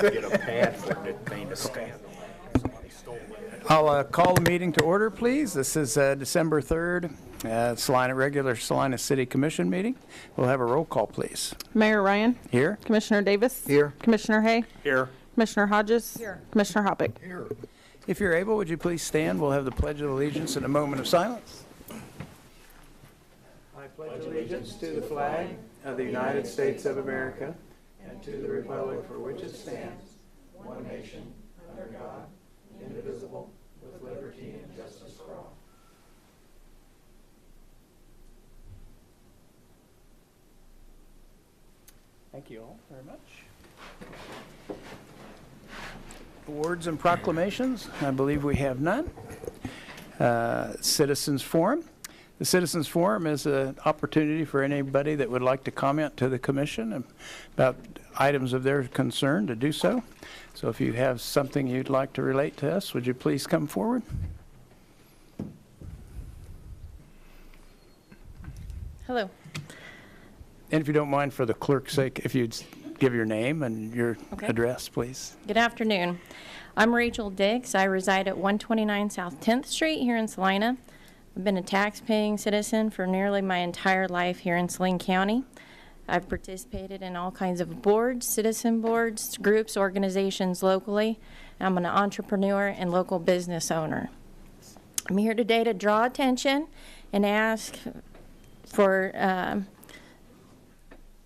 Get a pad for that thing to stand on. Somebody stole it. I'll call the meeting to order, please. This is December 3rd, regular Salina City Commission meeting. We'll have a roll call, please. Mayor Ryan. Here. Commissioner Davis. Here. Commissioner Hay. Here. Commissioner Hodges. Here. Commissioner Hoppick. Here. If you're able, would you please stand? We'll have the Pledge of Allegiance in a moment of silence. I pledge allegiance to the flag of the United States of America and to the republic for which it stands, one nation, under God, indivisible, with liberty and justice for all. Thank you all very much. Awards and proclamations, I believe we have none. Citizens Forum. The Citizens Forum is an opportunity for anybody that would like to comment to the Commission about items of their concern to do so. So if you have something you'd like to relate to us, would you please come forward? Hello. And if you don't mind, for the clerk's sake, if you'd give your name and your address, please. Good afternoon. I'm Rachel Diggs. I reside at 129 South 10th Street here in Salina. I've been a tax-paying citizen for nearly my entire life here in Saline County. I've participated in all kinds of boards, citizen boards, groups, organizations locally. I'm an entrepreneur and local business owner. I'm here today to draw attention and ask for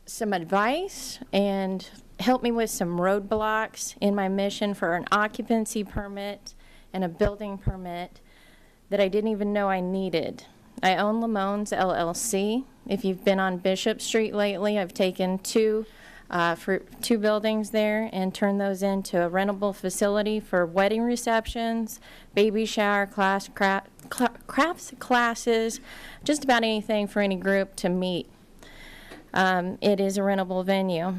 some advice and help me with some roadblocks in my mission for an occupancy permit and a building permit that I didn't even know I needed. I own Lamone's LLC. If you've been on Bishop Street lately, I've taken two buildings there and turned those into a rentable facility for wedding receptions, baby shower, crafts classes, just about anything for any group to meet. It is a rentable venue.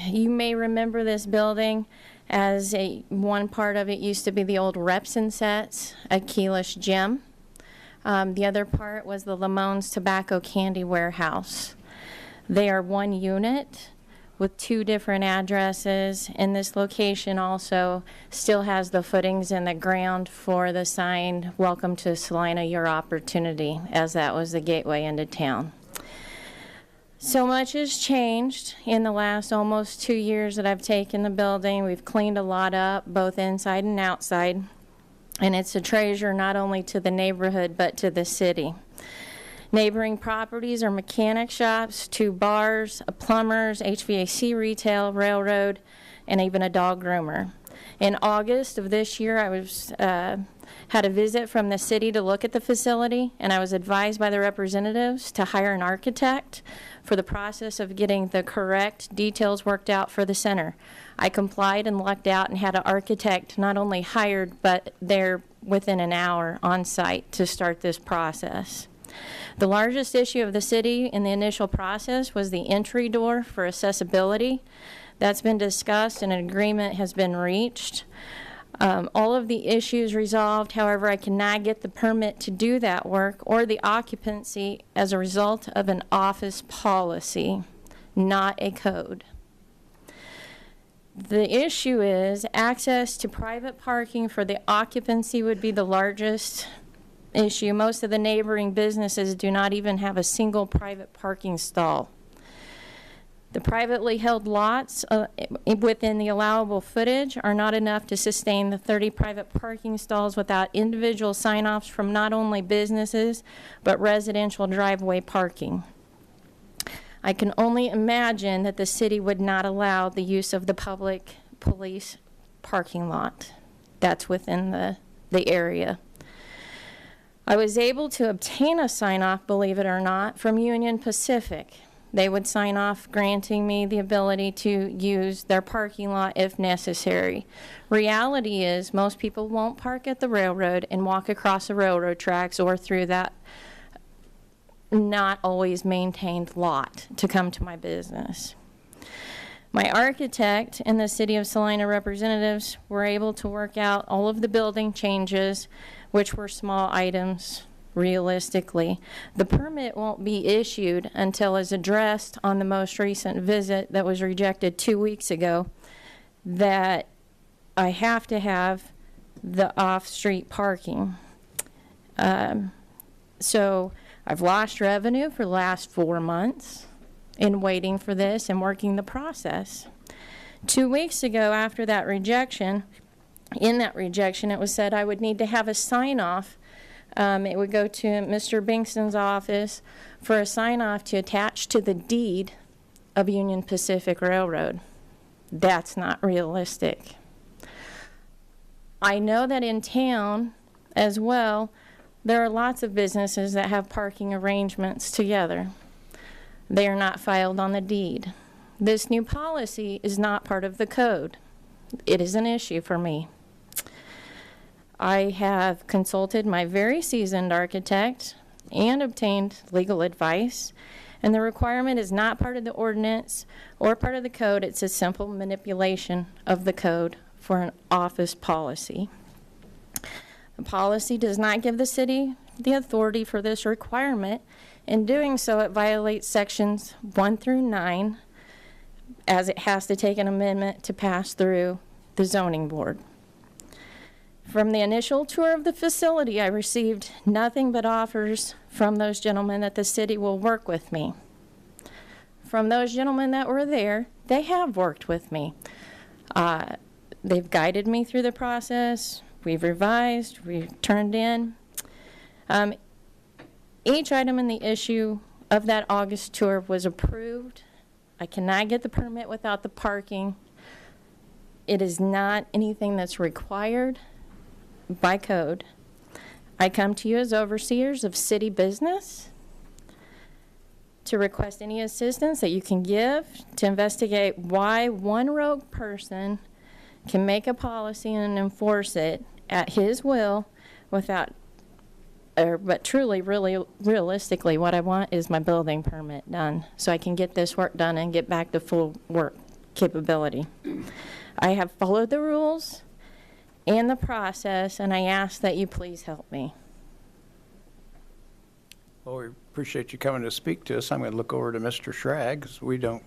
You may remember this building as one part of it used to be the old Reps and Sets, a Keyless Gym. The other part was the Lamone's Tobacco Candy Warehouse. They are one unit with two different addresses, and this location also still has the footings in the ground for the sign, "Welcome to Salina, Your Opportunity," as that was the gateway into town. So much has changed in the last almost 2 years that I've taken the building. We've cleaned a lot up, both inside and outside, and it's a treasure not only to the neighborhood but to the city. Neighboring properties are mechanic shops, 2 bars, a plumber's, HVAC retail, railroad, and even a dog groomer. In August of this year, I had a visit from the city to look at the facility, and I was advised by the representatives to hire an architect for the process of getting the correct details worked out for the center. I complied and lucked out and had an architect not only hired, but there within an hour on site to start this process. The largest issue of the city in the initial process was the entry door for accessibility. That's been discussed and an agreement has been reached. All of the issues resolved, however, I cannot get the permit to do that work or the occupancy as a result of an office policy, not a code. The issue is access to private parking for the occupancy would be the largest issue. Most of the neighboring businesses do not even have a single private parking stall. The privately held lots within the allowable footage are not enough to sustain the 30 private parking stalls without individual sign-offs from not only businesses, but residential driveway parking. I can only imagine that the city would not allow the use of the public police parking lot. That's within the area. I was able to obtain a sign-off, believe it or not, from Union Pacific. They would sign off granting me the ability to use their parking lot if necessary. Reality is most people won't park at the railroad and walk across the railroad tracks or through that not always maintained lot to come to my business. My architect and the City of Salina representatives were able to work out all of the building changes, which were small items. Realistically, the permit won't be issued until as addressed on the most recent visit that was rejected 2 weeks ago. that I have to have the off-street parking. So I've lost revenue for the last 4 months in waiting for this and working the process. 2 weeks ago, after that rejection, in that rejection, it was said I would need to have a sign-off. It would go to Mr. Bingston's office for a sign-off to attach to the deed of Union Pacific Railroad. That's not realistic. I know that in town as well, there are lots of businesses that have parking arrangements together. They are not filed on the deed. This new policy is not part of the code. It is an issue for me. I have consulted my very seasoned architect and obtained legal advice, and the requirement is not part of the ordinance or part of the code. It's a simple manipulation of the code for an office policy. The policy does not give the city the authority for this requirement. In doing so, it violates sections 1 through 9, as it has to take an amendment to pass through the zoning board. From the initial tour of the facility, I received nothing but offers from those gentlemen that the city will work with me. From those gentlemen that were there, they have worked with me. They've guided me through the process. We've revised, we've turned in. Each item in the issue of that August tour was approved. I cannot get the permit without the parking. It is not anything that's required by code. I come to you as overseers of city business to request any assistance that you can give to investigate why one rogue person can make a policy and enforce it at his will without, but truly, really, realistically, what I want is my building permit done so I can get this work done and get back to full work capability. I have followed the rules and the process, and I ask that you please help me. Well, we appreciate you coming to speak to us. I'm going to look over to Mr. Schrag, because we don't,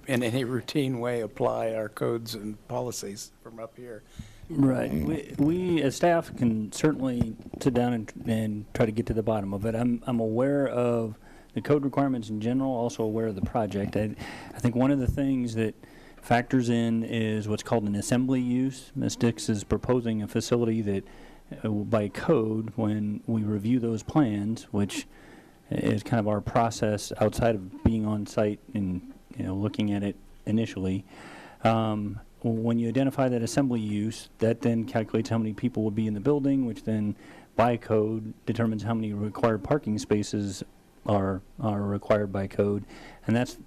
in any routine way, apply our codes and policies from up here. Right. We as staff can certainly sit down and try to get to the bottom of it. I'm aware of the code requirements in general, also aware of the project. I think one of the things that factors in is what's called an assembly use. Ms. Dix is proposing a facility that by code, when we review those plans, which is kind of our process outside of being on site and looking at it initially, when you identify that assembly use, that then calculates how many people would be in the building, which then by code determines how many required parking spaces are required by code, and that's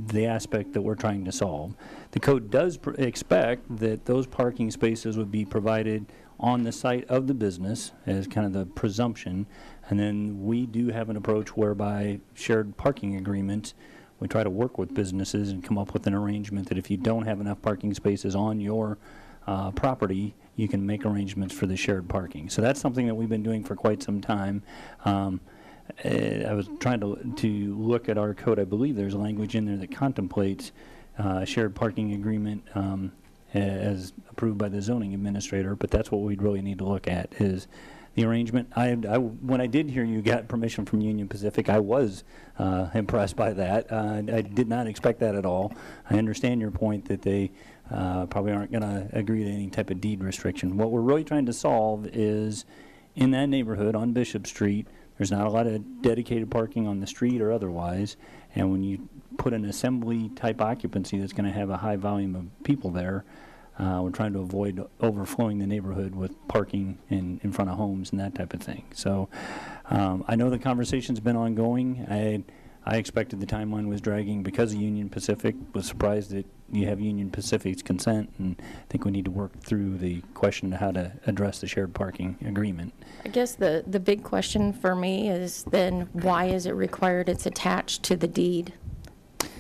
the aspect that we're trying to solve. The code does expect that those parking spaces would be provided on the site of the business as kind of the presumption, and then we do have an approach whereby shared parking agreements, we try to work with businesses and come up with an arrangement that if you don't have enough parking spaces on your property, you can make arrangements for the shared parking. So that's something that we've been doing for quite some time. I was trying to look at our code. I believe there's language in there that contemplates a shared parking agreement as approved by the zoning administrator, but that's what we'd really need to look at is the arrangement. When I did hear you got permission from Union Pacific, I was impressed by that. I did not expect that at all. I understand your point that they probably aren't going to agree to any type of deed restriction. What we're really trying to solve is in that neighborhood on Bishop Street, there's not a lot of dedicated parking on the street or otherwise, and when you put an assembly type occupancy that's going to have a high volume of people there, we're trying to avoid overflowing the neighborhood with parking in front of homes and that type of thing. So I know the conversation's been ongoing. I expected the timeline was dragging because of Union Pacific. Was surprised that you have Union Pacific's consent, and I think we need to work through the question of how to address the shared parking agreement. I guess the big question for me is then why is it required it's attached to the deed?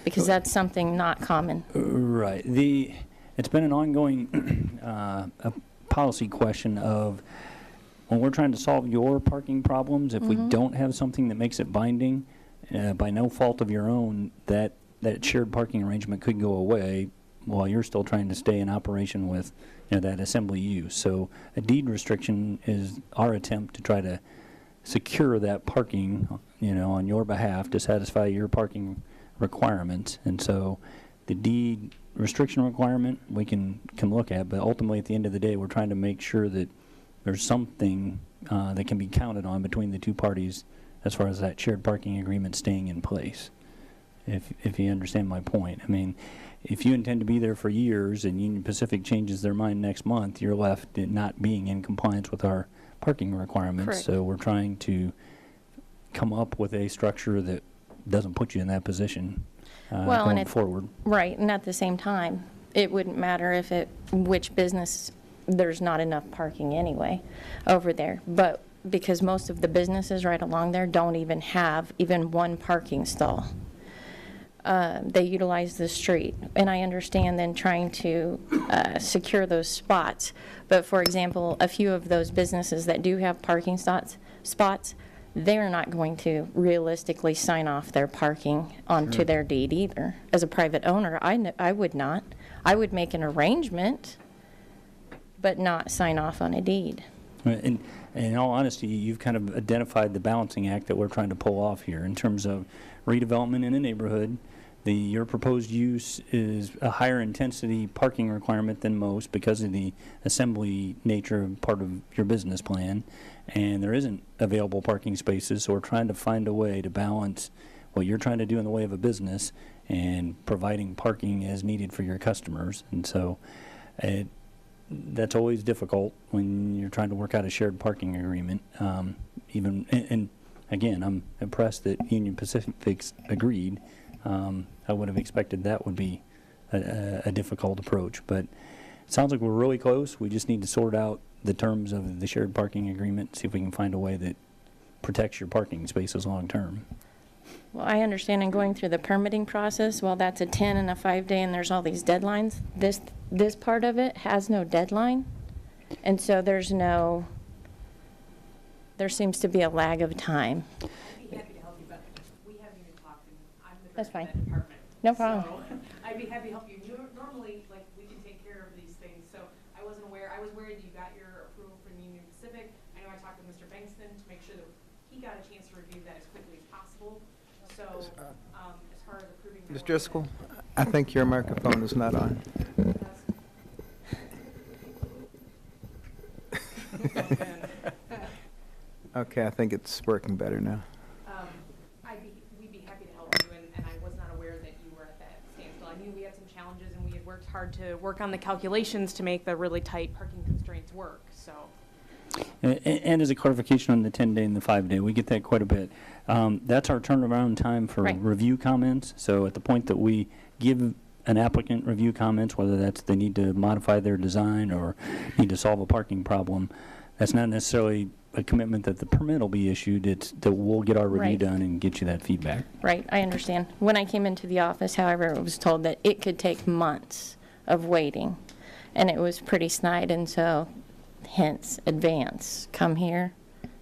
Because that's something not common. Right. It's been an ongoing a policy question of when we're trying to solve your parking problems, if we don't have something that makes it binding, by no fault of your own, that shared parking arrangement could go away while you're still trying to stay in operation with, that assembly use. So a deed restriction is our attempt to try to secure that parking, on your behalf to satisfy your parking requirements. And so the deed restriction requirement we can look at, but ultimately at the end of the day, we're trying to make sure that there's something that can be counted on between the two parties as far as that shared parking agreement staying in place. If you understand my point. I mean, if you intend to be there for years and Union Pacific changes their mind next month, you're left not being in compliance with our parking requirements. Correct. So we're trying to come up with a structure that doesn't put you in that position going forward. Right, and at the same time, it wouldn't matter which business, there's not enough parking anyway over there. But because most of the businesses right along there don't even have even one parking stall. They utilize the street, and I understand then trying to secure those spots. But for example, a few of those businesses that do have parking spots, they're not going to realistically sign off their parking onto their deed either. As a private owner, I would not. I would make an arrangement, but not sign off on a deed. And in all honesty, you've kind of identified the balancing act that we're trying to pull off here in terms of redevelopment in a neighborhood. Your proposed use is a higher intensity parking requirement than most because of the assembly nature of part of your business plan, and there isn't available parking spaces, so we're trying to find a way to balance what you're trying to do in the way of a business and providing parking as needed for your customers. And so that's always difficult when you're trying to work out a shared parking agreement. And again, I'm impressed that Union Pacific's agreed. I would have expected that would be a difficult approach, but it sounds like we're really close. We just need to sort out the terms of the shared parking agreement, see if we can find a way that protects your parking spaces long term. Well, I understand in going through the permitting process, well, that's a 10 and a 5-day, and there's all these deadlines. This part of it has no deadline, and so there seems to be a lag of time. I'd be happy to help you, but we haven't even talked, and I'm the That's director of fine. that department. No problem. So I'd be happy to help you. Normally, like, we can take care of these things, so I wasn't aware. I was worried that you got your approval from Union Pacific. I know I talked with Mr. Bankston to make sure that he got a chance to review that as quickly as possible. So as far as approving the Ms. Driscoll, I think your microphone is not on. Okay, I think it's working better now. We'd be happy to help you, and I was not aware that you were at that standstill. I knew we had some challenges, and we had worked hard to work on the calculations to make the really tight parking constraints work, so. And as a clarification on the 10-day and the 5-day, we get that quite a bit. That's our turnaround time for Right. review comments. So at the point that we give an applicant review comments, whether that's they need to modify their design or need to solve a parking problem, that's not necessarily a commitment that the permit will be issued. It's that we'll get our review Right. done and get you that feedback. Right, I understand. When I came into the office, however, I was told that it could take months of waiting, and it was pretty snide, and so hence advance, come here,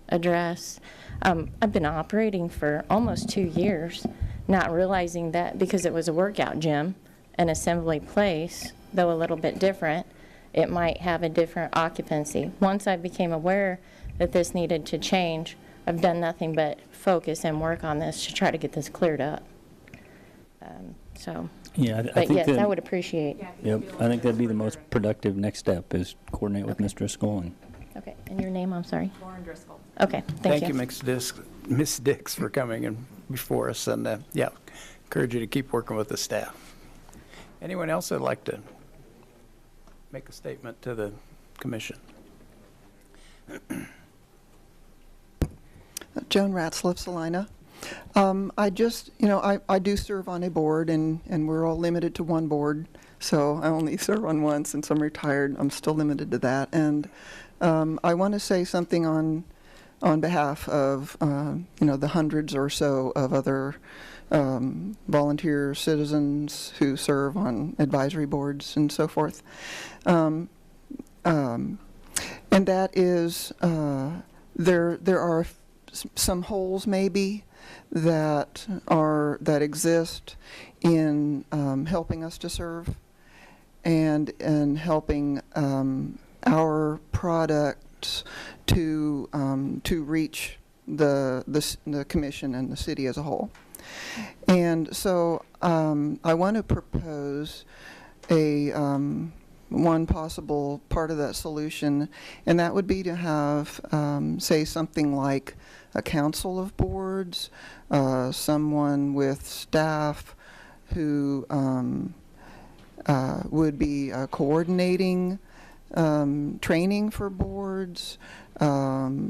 address. I've been operating for almost 2 years, not realizing that because it was a workout gym, an assembly place, though a little bit different, it might have a different occupancy. Once I became aware that this needed to change, I've done nothing but focus and work on this to try to get this cleared up. Yeah, I But think yes, that, I would appreciate. Yeah, Yep, I think that'd be the most productive next step is coordinate with Mr. Driscoll. And Okay, and your name, I'm sorry? Lauren Driscoll. Okay, thank you. Ms. Dix, for coming in before us, and encourage you to keep working with the staff. Anyone else that'd like to make a statement to the commission? Joan Ratzlaff, Salina. I do serve on a board, and we're all limited to one board, so I only serve on one. Since I'm retired, I'm still limited to that. And I want to say something on behalf of, the hundreds or so of other volunteer citizens who serve on advisory boards and so forth. And that is, there are some holes maybe that exist in helping us to serve, and helping our products to reach the commission and the city as a whole. And so I want to propose a one possible part of that solution, and that would be to have, say, something like a council of boards, someone with staff who would be coordinating training for boards,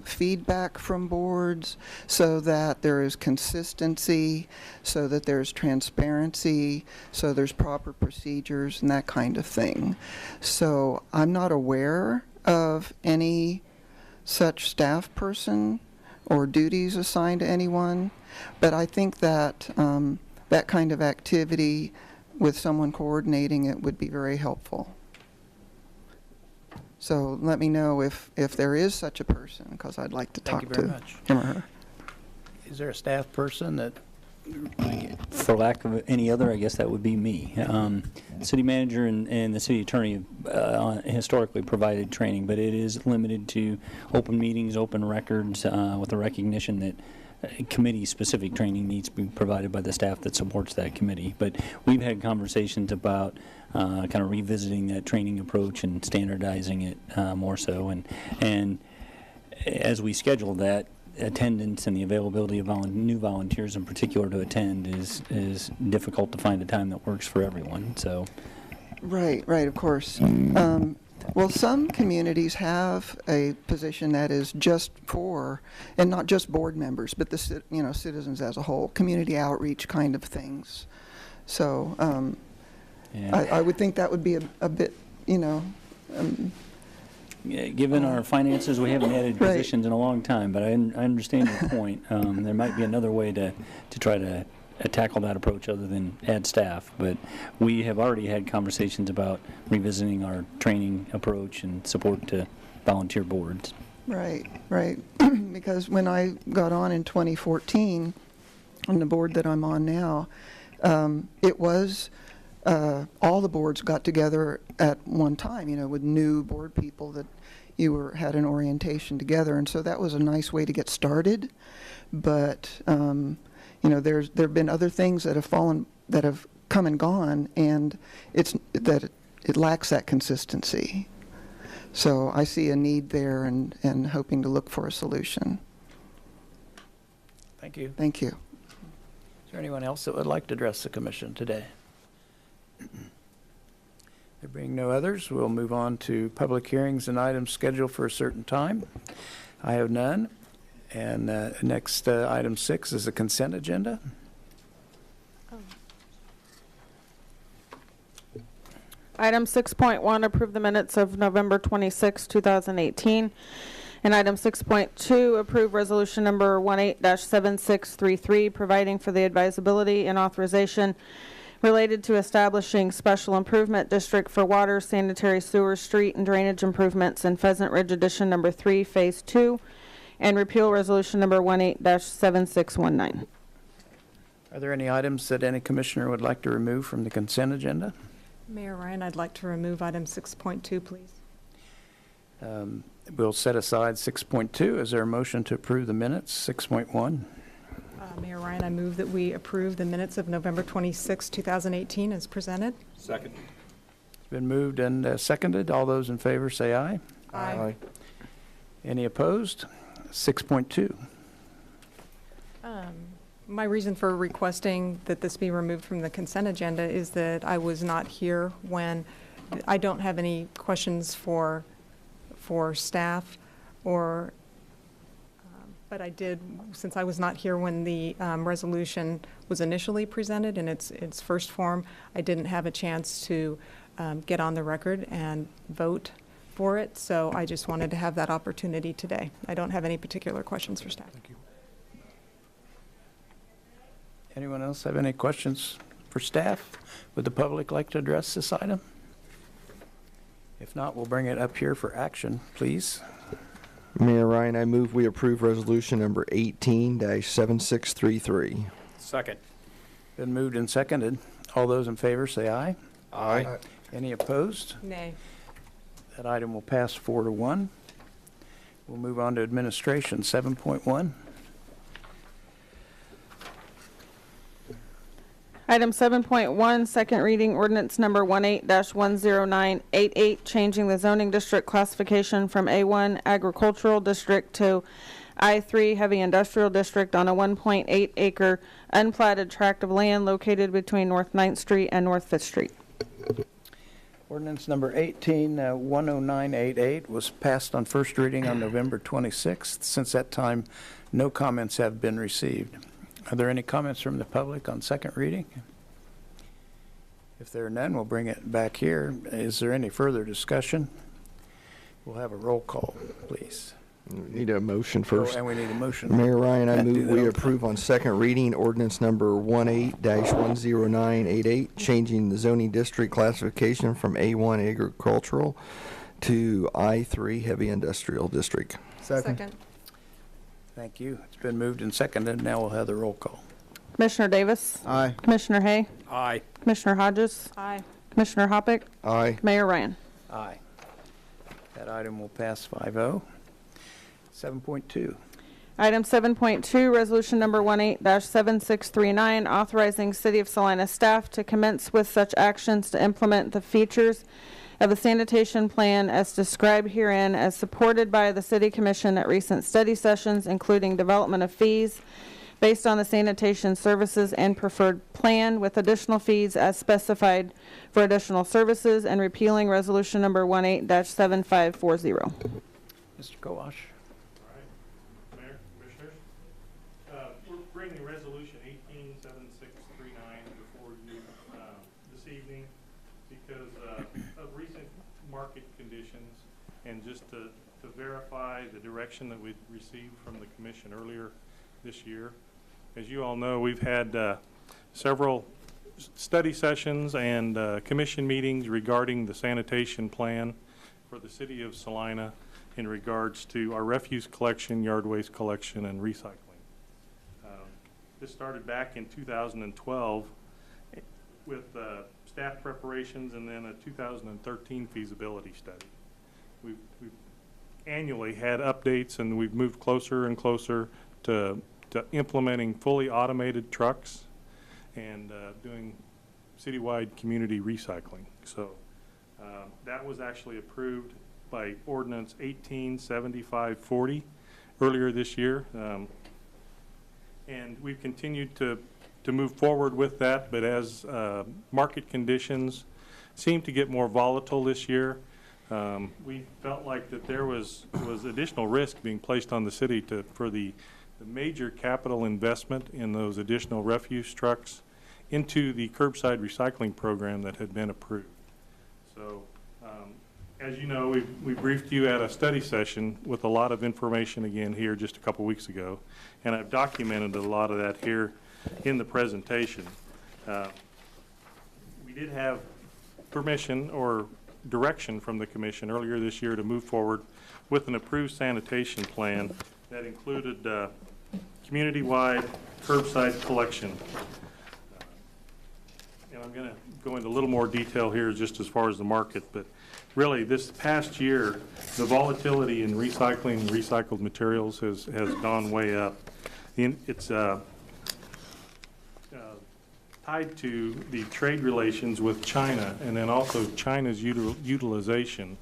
feedback from boards, so that there is consistency, so that there's transparency, so there's proper procedures and that kind of thing. So I'm not aware of any such staff person or duties assigned to anyone, but I think that that kind of activity with someone coordinating it would be very helpful. So let me know if there is such a person, because I'd like to Thank talk you to very much. him or her. Is there a staff person that, For lack of any other, I guess that would be me. The city manager and the city attorney historically provided training, but it is limited to open meetings, open records, with the recognition that committee-specific training needs to be provided by the staff that supports that committee. But we've had conversations about kind of revisiting that training approach and standardizing it more so. And as we schedule that, attendance and the availability of new volunteers in particular to attend is difficult to find a time that works for everyone. So, Right, of course. Well, some communities have a position that is just for, and not just board members, but the citizens as a whole, community outreach kind of things. So I would think that would be a bit, given our finances, we haven't added Right. positions in a long time, but I understand your point. There might be another way to try to tackle that approach other than add staff. But we have already had conversations about revisiting our training approach and support to volunteer boards. Right. Because when I got on in 2014, on the board that I'm on now, it was all the boards got together at one time, with new board people that had an orientation together, and so that was a nice way to get started. But there have been other things that have come and gone, and it lacks that consistency. So I see a need there, and hoping to look for a solution. thank you. Thank you. Is there anyone else that would like to address the commission today? There being no others, we'll move on to public hearings and items scheduled for a certain time. I have none. And next, item 6 is the consent agenda. Item 6.1, approve the minutes of November 26, 2018. And item 6.2, approve resolution number 18-7633, providing for the advisability and authorization related to establishing special improvement district for water, sanitary sewer, street, and drainage improvements in Pheasant Ridge Edition number 3, Phase 2, and repeal resolution number 18-7619. Are there any items that any commissioner would like to remove from the consent agenda? Mayor Ryan, I'd like to remove item 6.2, please. We'll set aside 6.2. Is there a motion to approve the minutes? 6.1. Mayor Ryan, I move that we approve the minutes of November 26, 2018 as presented. Second. It's been moved and seconded. All those in favor say aye. Aye. Any opposed? 6.2. My reason for requesting that this be removed from the consent agenda is that I was not here when, I don't have any questions for staff or, but I did, since I was not here when the resolution was initially presented in its first form, I didn't have a chance to get on the record and vote for it, so I just wanted to have that opportunity today. I don't have any particular questions for staff. Thank you. Anyone else have any questions for staff? Would the public like to address this item? If not, we'll bring it up here for action, please. Mayor Ryan, I move we approve resolution number 18-7633. Second. Been moved and seconded. All those in favor say aye. Aye. Any opposed? Nay. That item will pass 4-1. We'll move on to administration, 7.1. Item 7.1, second reading ordinance number 18-10988, changing the zoning district classification from A1 agricultural district to I3 heavy industrial district on a 1.8 acre unplatted tract of land located between North 9th Street and North 5th Street. Ordinance number 18-10988 was passed on first reading on November 26th. Since that time, no comments have been received. Are there any comments from the public on second reading? If there are none, we'll bring it back here. Is there any further discussion? We'll have a roll call, please. Need a motion first. Oh, and we need a motion. Mayor Ryan, I Do move that we on- approve on second reading ordinance number 18-10988, changing the zoning district classification from A1 agricultural to I3 heavy industrial district. Second. Thank you. It's been moved and seconded. Now we'll have the roll call. Commissioner Davis? Aye. Commissioner Hay? Aye. Commissioner Hodges? Aye. Commissioner Hoppick? Aye. Mayor Ryan? Aye. That item will pass 5-0. 7.2. Item 7.2, resolution number 18-7639, authorizing City of Salina staff to commence with such actions to implement the features of the sanitation plan as described herein as supported by the City Commission at recent study sessions, including development of fees based on the sanitation services and preferred plan with additional fees as specified for additional services, and repealing resolution number 18-7540. Mr. Kowash. Mayor, Commissioners, we're bringing Resolution 18-7639 before you this evening because of recent market conditions and just to verify the direction that we received from the Commission earlier this year. As you all know, we've had several study sessions and Commission meetings regarding the sanitation plan for the City of Salina in regards to our refuse collection, yard waste collection, and recycling. This started back in 2012 with staff preparations and then a 2013 feasibility study. We've annually had updates, and we've moved closer and closer to implementing fully automated trucks and doing citywide community recycling. So that was actually approved by ordinance 187540 earlier this year. And we've continued to move forward with that, but as market conditions seem to get more volatile this year, we felt like that there was additional risk being placed on the city for the major capital investment in those additional refuse trucks into the curbside recycling program that had been approved. So as you know, we briefed you at a study session with a lot of information again here just a couple weeks ago, and I've documented a lot of that here in the presentation. We did have permission or direction from the Commission earlier this year to move forward with an approved sanitation plan that included community-wide curbside collection. And I'm going to go into a little more detail here just as far as the market, but really this past year, the volatility in recycling and recycled materials has gone way up. It's tied to the trade relations with China, and then also China's utilization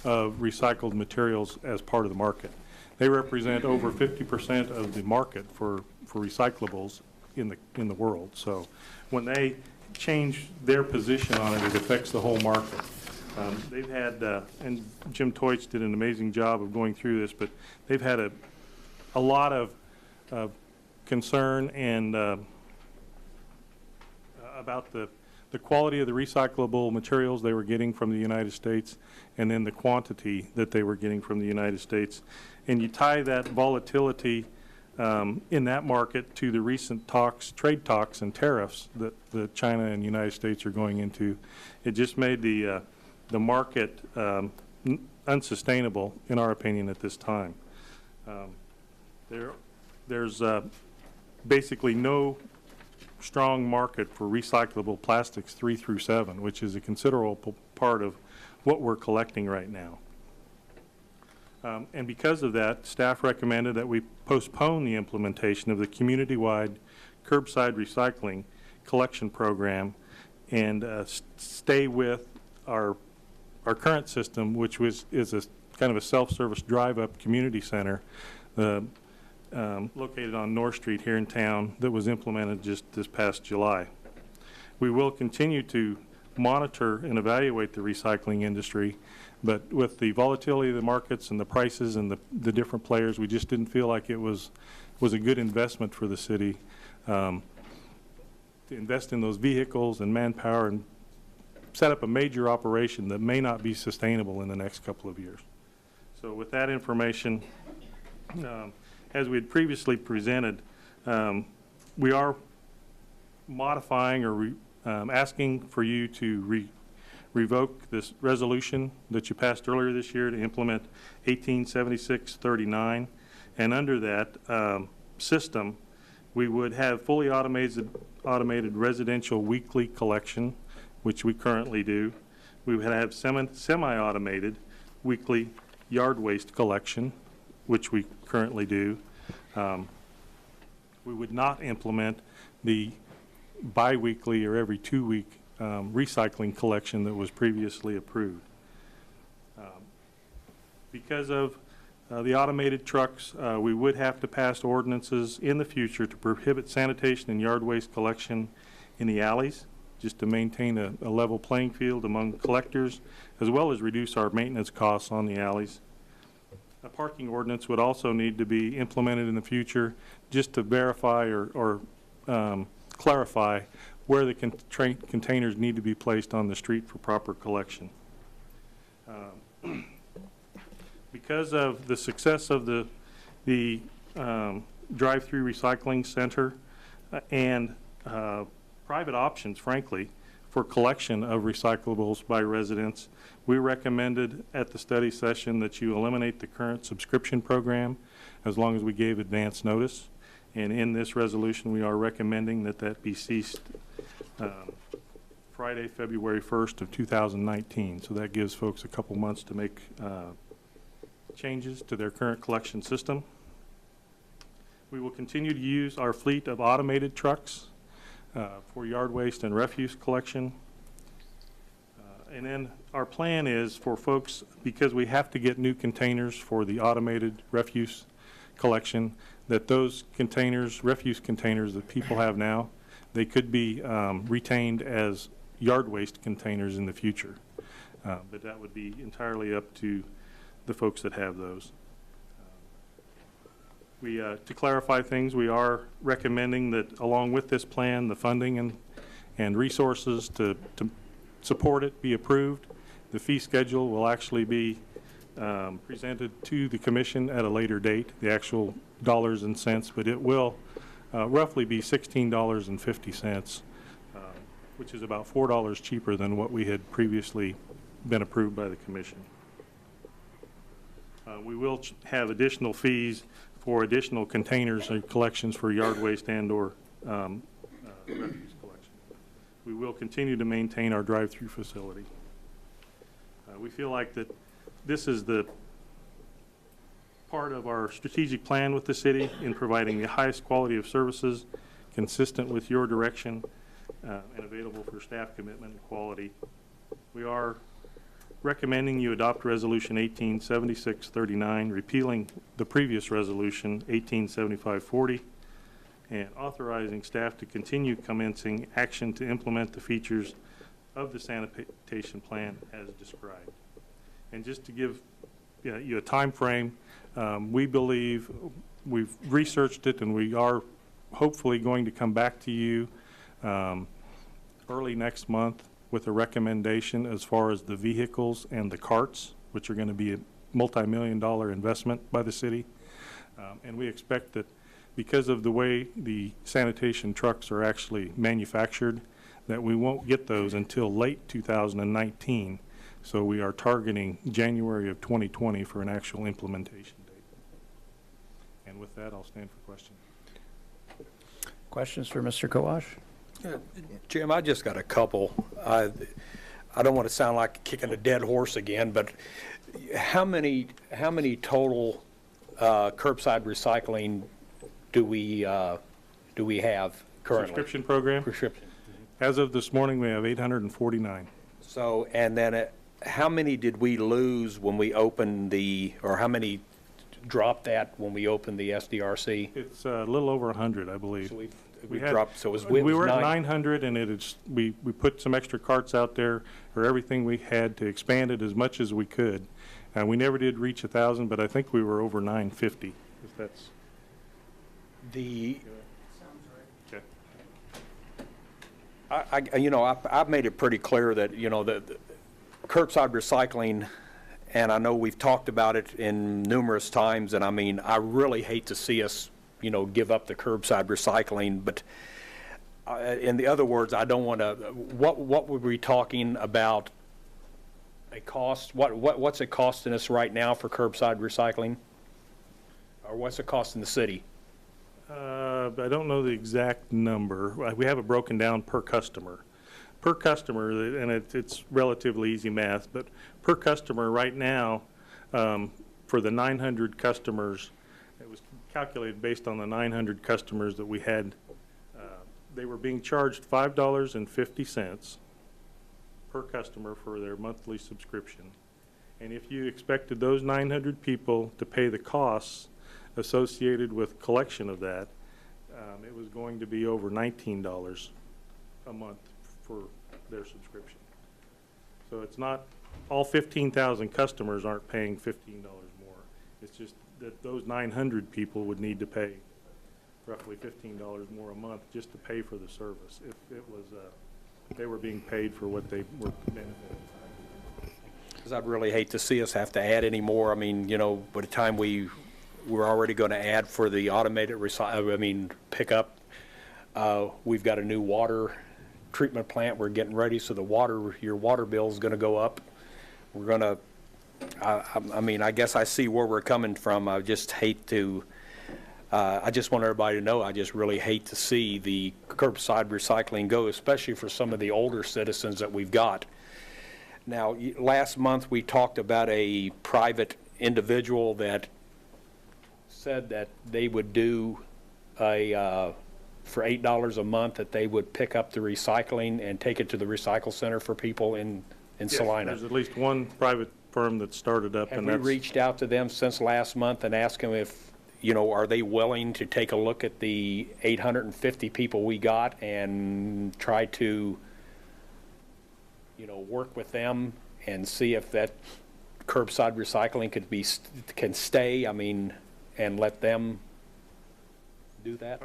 of recycled materials as part of the market. They represent over 50% of the market for recyclables in the world. So when they change their position on it, it affects the whole market. They've had, and Jim Teutsch did an amazing job of going through this, but they've had a lot of concern and about the quality of the recyclable materials they were getting from the United States, and then the quantity that they were getting from the United States. And you tie that volatility in that market to the recent trade talks and tariffs that China and the United States are going into. It just made the market unsustainable, in our opinion, at this time. There's basically no strong market for recyclable plastics 3 through 7, which is a considerable part of what we're collecting right now. And because of that, staff recommended that we postpone the implementation of the community-wide curbside recycling collection program and stay with our current system, which is a kind of a self-service drive-up community center located on North Street here in town that was implemented just this past July. We will continue to monitor and evaluate the recycling industry, but with the volatility of the markets and the prices and the different players, we just didn't feel like it was a good investment for the city to invest in those vehicles and manpower and set up a major operation that may not be sustainable in the next couple of years. So with that information, as we had previously presented, we are modifying or asking for you to revoke this resolution that you passed earlier this year to implement 1876-39. And under that system, we would have fully automated residential weekly collection, which we currently do. We would have semi-automated weekly yard waste collection, which we currently do. We would not implement the bi-weekly or every 2-week recycling collection that was previously approved. Because of the automated trucks, we would have to pass ordinances in the future to prohibit sanitation and yard waste collection in the alleys, just to maintain a level playing field among collectors, as well as reduce our maintenance costs on the alleys. A parking ordinance would also need to be implemented in the future just to verify or clarify where the containers need to be placed on the street for proper collection. Because of the success of the drive-through recycling center and private options, frankly, for collection of recyclables by residents, we recommended at the study session that you eliminate the current subscription program as long as we gave advance notice. And in this resolution, we are recommending that that be ceased Friday, February 1st of 2019. So that gives folks a couple months to make changes to their current collection system. We will continue to use our fleet of automated trucks for yard waste and refuse collection. And then our plan is for folks, because we have to get new containers for the automated refuse collection, that those containers, refuse containers that people have now, they could be retained as yard waste containers in the future. But that would be entirely up to the folks that have those. To clarify things, we are recommending that along with this plan, the funding and resources to support it be approved. The fee schedule will actually be presented to the commission at a later date, the actual dollars and cents, but it will roughly be $16.50, which is about $4 cheaper than what we had previously been approved by the commission. We will have additional fees for additional containers and collections for yard waste and or refuse collection. We will continue to maintain our drive-through facility. We feel like that this is the part of our strategic plan with the city in providing the highest quality of services consistent with your direction and available for staff commitment and quality. We are recommending you adopt Resolution 1876-39, repealing the previous resolution 1875-40, and authorizing staff to continue commencing action to implement the features of the sanitation plan as described. And just to give you a time frame, we believe we've researched it and we are hopefully going to come back to you early next month with a recommendation as far as the vehicles and the carts, which are going to be a multi-million-dollar investment by the city. And we expect that because of the way the sanitation trucks are actually manufactured, that we won't get those until late 2019. So we are targeting January of 2020 for an actual implementation date. And with that, I'll stand for questions. Questions for Mr. Kawash? Jim, I just got a couple. I don't want to sound like kicking a dead horse again, but how many total curbside recycling do we have currently? Subscription program? Prescription. As of this morning, we have 849. So, and then how many did we lose when we opened or how many dropped that when we opened the SDRC? It's a little over 100, I believe. So We we had- dropped, so it was We were at 9. 900, and we put some extra carts out there, or everything we had to expand it as much as we could. We never did reach 1,000, but I think we were over 950, if that's... The, Okay. I've made it pretty clear that, the curbside recycling, and I know we've talked about it in numerous times, and I mean, I really hate to see us, give up the curbside recycling, but in the other words, I don't want to, what were we talking about a cost? What's it costing us right now for curbside recycling? Or what's it costing the city? I don't know the exact number. We have it broken down per customer. Per customer, and it's relatively easy math, but per customer right now, for the 900 customers, it was calculated based on the 900 customers that we had. They were being charged $5.50 per customer for their monthly subscription. And if you expected those 900 people to pay the costs associated with collection of that, it was going to be over $19 a month for their subscription. So it's not, all 15,000 customers aren't paying $15 more. It's just that those 900 people would need to pay roughly $15 more a month just to pay for the service if it was, they were being paid for what they were benefiting. Because I'd really hate to see us have to add any more. I mean, by the time we're already going to add for the automated pickup. We've got a new water treatment plant we're getting ready, so your water bill is going to go up. We're going to, I guess I see where we're coming from. I just hate to, I just want everybody to know, I just really hate to see the curbside recycling go, especially for some of the older citizens that we've got. Now, last month we talked about a private individual that said that they would do for $8 a month that they would pick up the recycling and take it to the recycle center for people in Yes, Salina. there's at least one private firm that started up, Have and we that's... reached out to them since last month and asked them if, are they willing to take a look at the 850 people we got and try to, work with them and see if that curbside recycling can stay, and let them do that?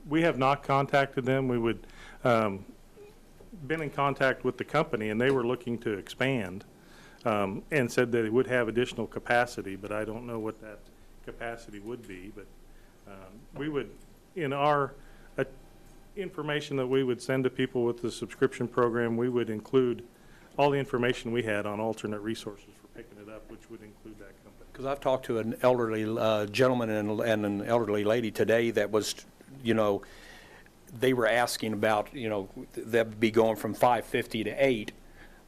We have not contacted them. We would, been in contact with the company, and they were looking to expand, and said that it would have additional capacity, but I don't know what that capacity would be. But we would, in our information that we would send to people with the subscription program, we would include all the information we had on alternate resources for picking it up, which would include that company. Because I've talked to an elderly gentleman and an elderly lady today that was, they were asking about, they'd be going from 550 to 8,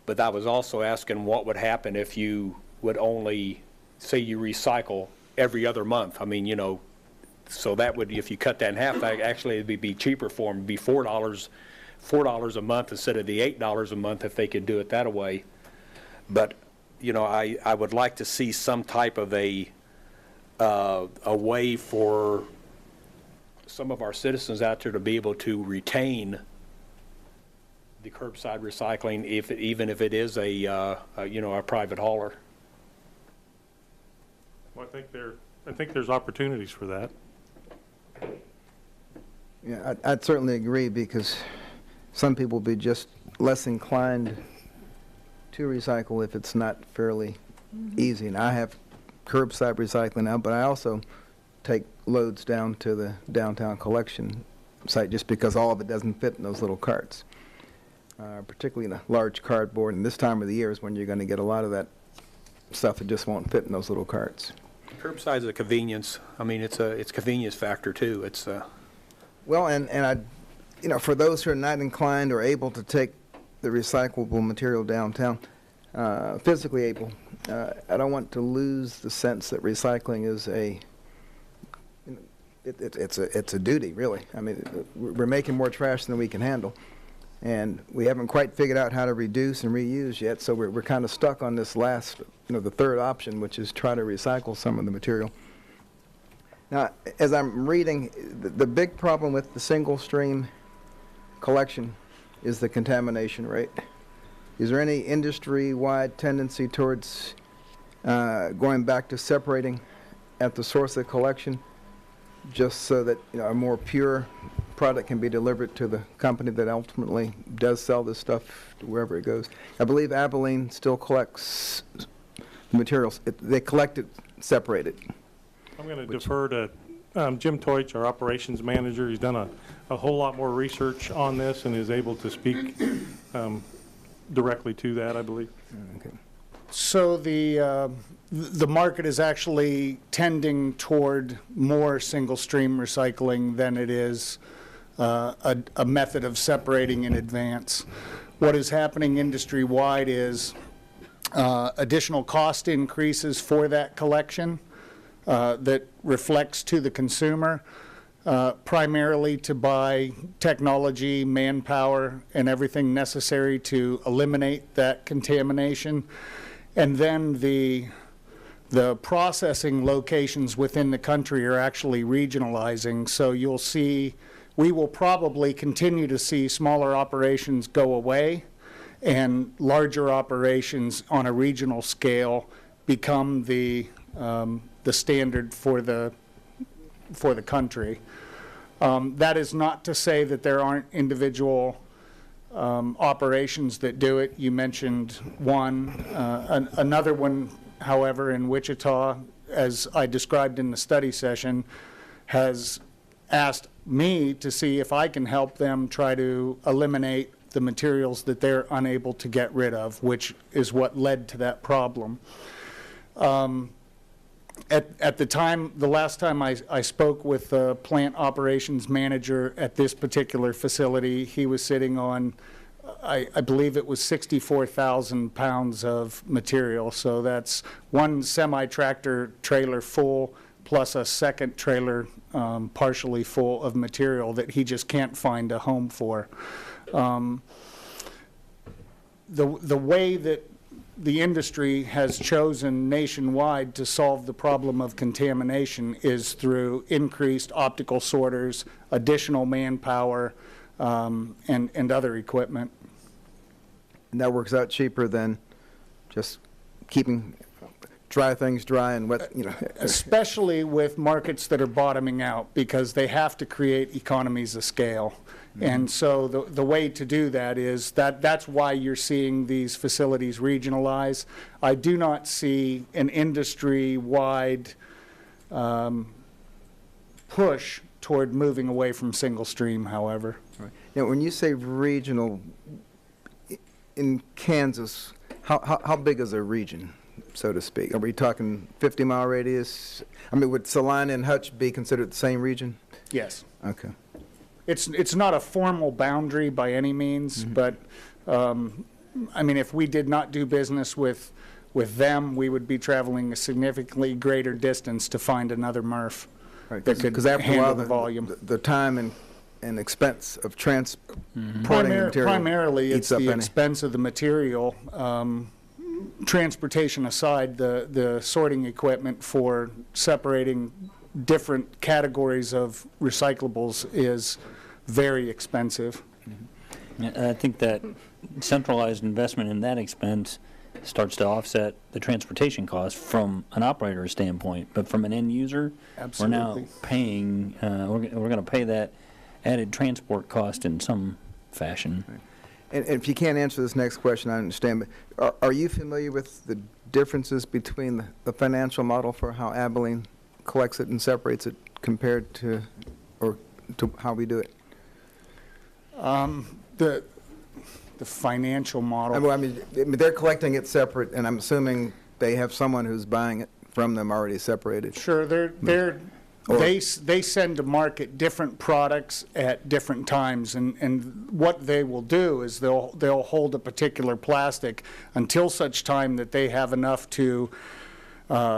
but I was also asking what would happen if you would only, say you recycle every other month. So that would, if you cut that in half, actually it'd be cheaper for them. It'd be $4 a month instead of the $8 a month if they could do it that way. But, I would like to see some type of a way for some of our citizens out there to be able to retain the curbside recycling, even if it is a private hauler. Well, I think there's opportunities for that. Yeah, I'd certainly agree, because some people will be just less inclined to recycle if it's not fairly easy. And I have curbside recycling now, but I also take loads down to the downtown collection site just because all of it doesn't fit in those little carts, particularly in a large cardboard. And this time of the year is when you're going to get a lot of that stuff that just won't fit in those little carts. Curbside is a convenience. It's a convenience factor too. It's Well, and I, for those who are not inclined or able to take the recyclable material downtown, physically able, I don't want to lose the sense that recycling is it's a duty, really. I mean, we're making more trash than we can handle, and we haven't quite figured out how to reduce and reuse yet, so we're kind of stuck on this last, the third option, which is try to recycle some of the material. Now, as I'm reading, the big problem with the single stream collection is the contamination rate. Is there any industry-wide tendency towards going back to separating at the source of collection, just so that a more pure product can be delivered to the company that ultimately does sell this stuff to wherever it goes? I believe Abilene still collects the materials. They collect it separated. I'm going to defer to Jim Teutsch, our operations manager. He's done a whole lot more research on this and is able to speak directly to that, I believe. Okay. So the market is actually tending toward more single stream recycling than it is a method of separating in advance. What is happening industry-wide is additional cost increases for that collection that reflects to the consumer, primarily to buy technology, manpower, and everything necessary to eliminate that contamination. And then the processing locations within the country are actually regionalizing. So you'll see, we will probably continue to see smaller operations go away and larger operations on a regional scale become the standard for the country. That is not to say that there aren't individual operations that do it. You mentioned one. Another one, however, in Wichita, as I described in the study session, has asked me to see if I can help them try to eliminate the materials that they're unable to get rid of, which is what led to that problem. At the time, the last time I spoke with the plant operations manager at this particular facility, he was sitting on, I believe it was 64,000 pounds of material. So that's one semi-tractor trailer full plus a second trailer partially full of material that he just can't find a home for. The way that the industry has chosen nationwide to solve the problem of contamination is through increased optical sorters, additional manpower, and other equipment. And that works out cheaper than just keeping dry things dry and wet, Especially with markets that are bottoming out, because they have to create economies of scale. Mm-hmm. And so the way to do that is that's why you're seeing these facilities regionalize. I do not see an industry-wide push toward moving away from single stream, however. Right. Now, when you say regional, in Kansas, how big is a region, so to speak? Are we talking 50-mile radius? I mean, would Salina and Hutch be considered the same region? Yes. Okay. It's not a formal boundary by any means, mm-hmm. but I mean, if we did not do business with them, we would be traveling a significantly greater distance to find another MRF that could handle the volume. The time and expense of transporting material. Primarily, it's the expense of the material. Transportation aside, the sorting equipment for separating different categories of recyclables is very expensive. I think that centralized investment in that expense starts to offset the transportation cost from an operator standpoint, but from an end user, absolutely, we're now paying, we're going to pay that added transport cost in some fashion. Right. And if you can't answer this next question, I understand, but are you familiar with the differences between the financial model for how Abilene collects it and separates it compared to how we do it? The financial model. I mean, they're collecting it separate, and I'm assuming they have someone who's buying it from them already separated. Sure, They send to market different products at different times, and what they will do is they'll hold a particular plastic until such time that they have enough to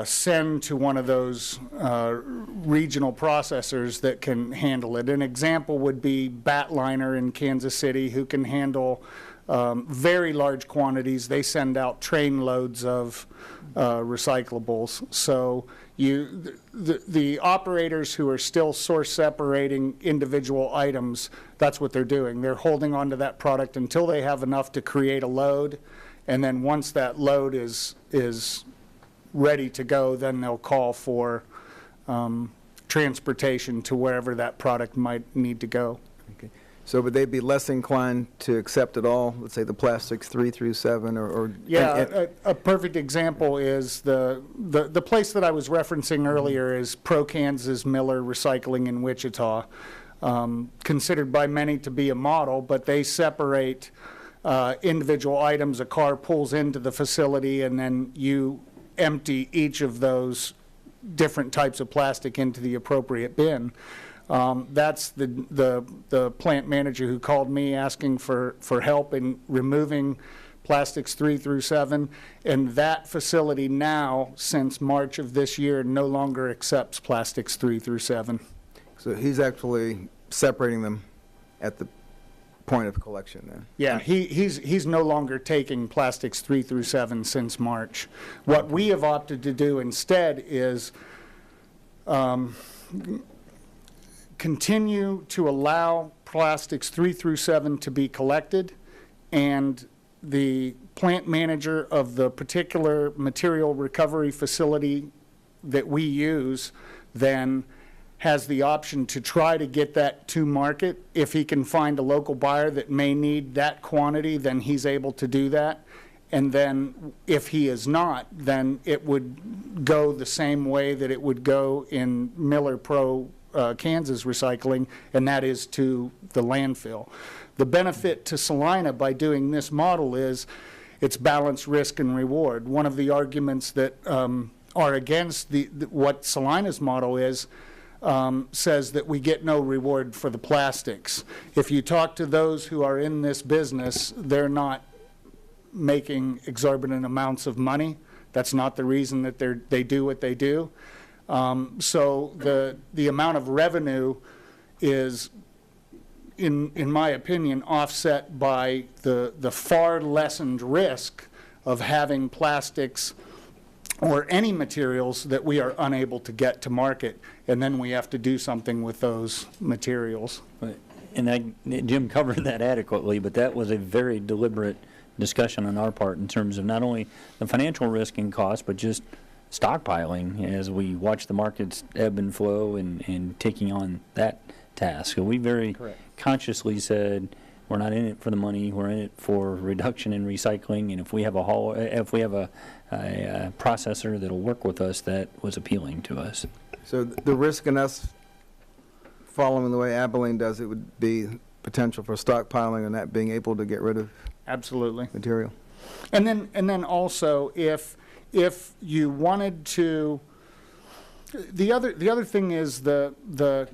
send to one of those regional processors that can handle it. An example would be Batliner in Kansas City, who can handle very large quantities. They send out train loads of recyclables. So the operators who are still source separating individual items, that's what they're doing. They're holding on to that product until they have enough to create a load, and then once that load is ready to go, then they'll call for transportation to wherever that product might need to go. Okay. So would they be less inclined to accept it all, let's say the plastics 3 through 7, or? Yeah, a perfect example is the place that I was referencing earlier is Pro Kansas Miller Recycling in Wichita, considered by many to be a model, but they separate individual items. A car pulls into the facility, and then you empty each of those different types of plastic into the appropriate bin. That's the plant manager who called me asking for help in removing plastics 3 through 7, and that facility now, since March of this year, no longer accepts plastics 3 through 7. So he's actually separating them at the point of collection then? Yeah, he's no longer taking plastics 3 through 7 since March. What we have opted to do instead is continue to allow plastics 3 through 7 to be collected, and the plant manager of the particular material recovery facility that we use then has the option to try to get that to market. If he can find a local buyer that may need that quantity, then he's able to do that. And then if he is not, then it would go the same way that it would go in Miller Pro Kansas Recycling, and that is to the landfill. The benefit to Salina by doing this model is it's balanced risk and reward. One of the arguments that are against what Salina's model is says that we get no reward for the plastics. If you talk to those who are in this business, they're not making exorbitant amounts of money. That's not the reason that they do what they do. So the amount of revenue is, in my opinion, offset by the far lessened risk of having plastics or any materials that we are unable to get to market, and then we have to do something with those materials. And Jim covered that adequately, but that was a very deliberate discussion on our part in terms of not only the financial risk and cost, but just stockpiling as we watch the markets ebb and flow and taking on that task. So we very consciously said, we're not in it for the money. We're in it for reduction in recycling, and if we have a processor that'll work with us, that was appealing to us. So the risk in us following the way Abilene does it would be potential for stockpiling and not being able to get rid of absolutely material. And then also if you wanted to, the other thing is the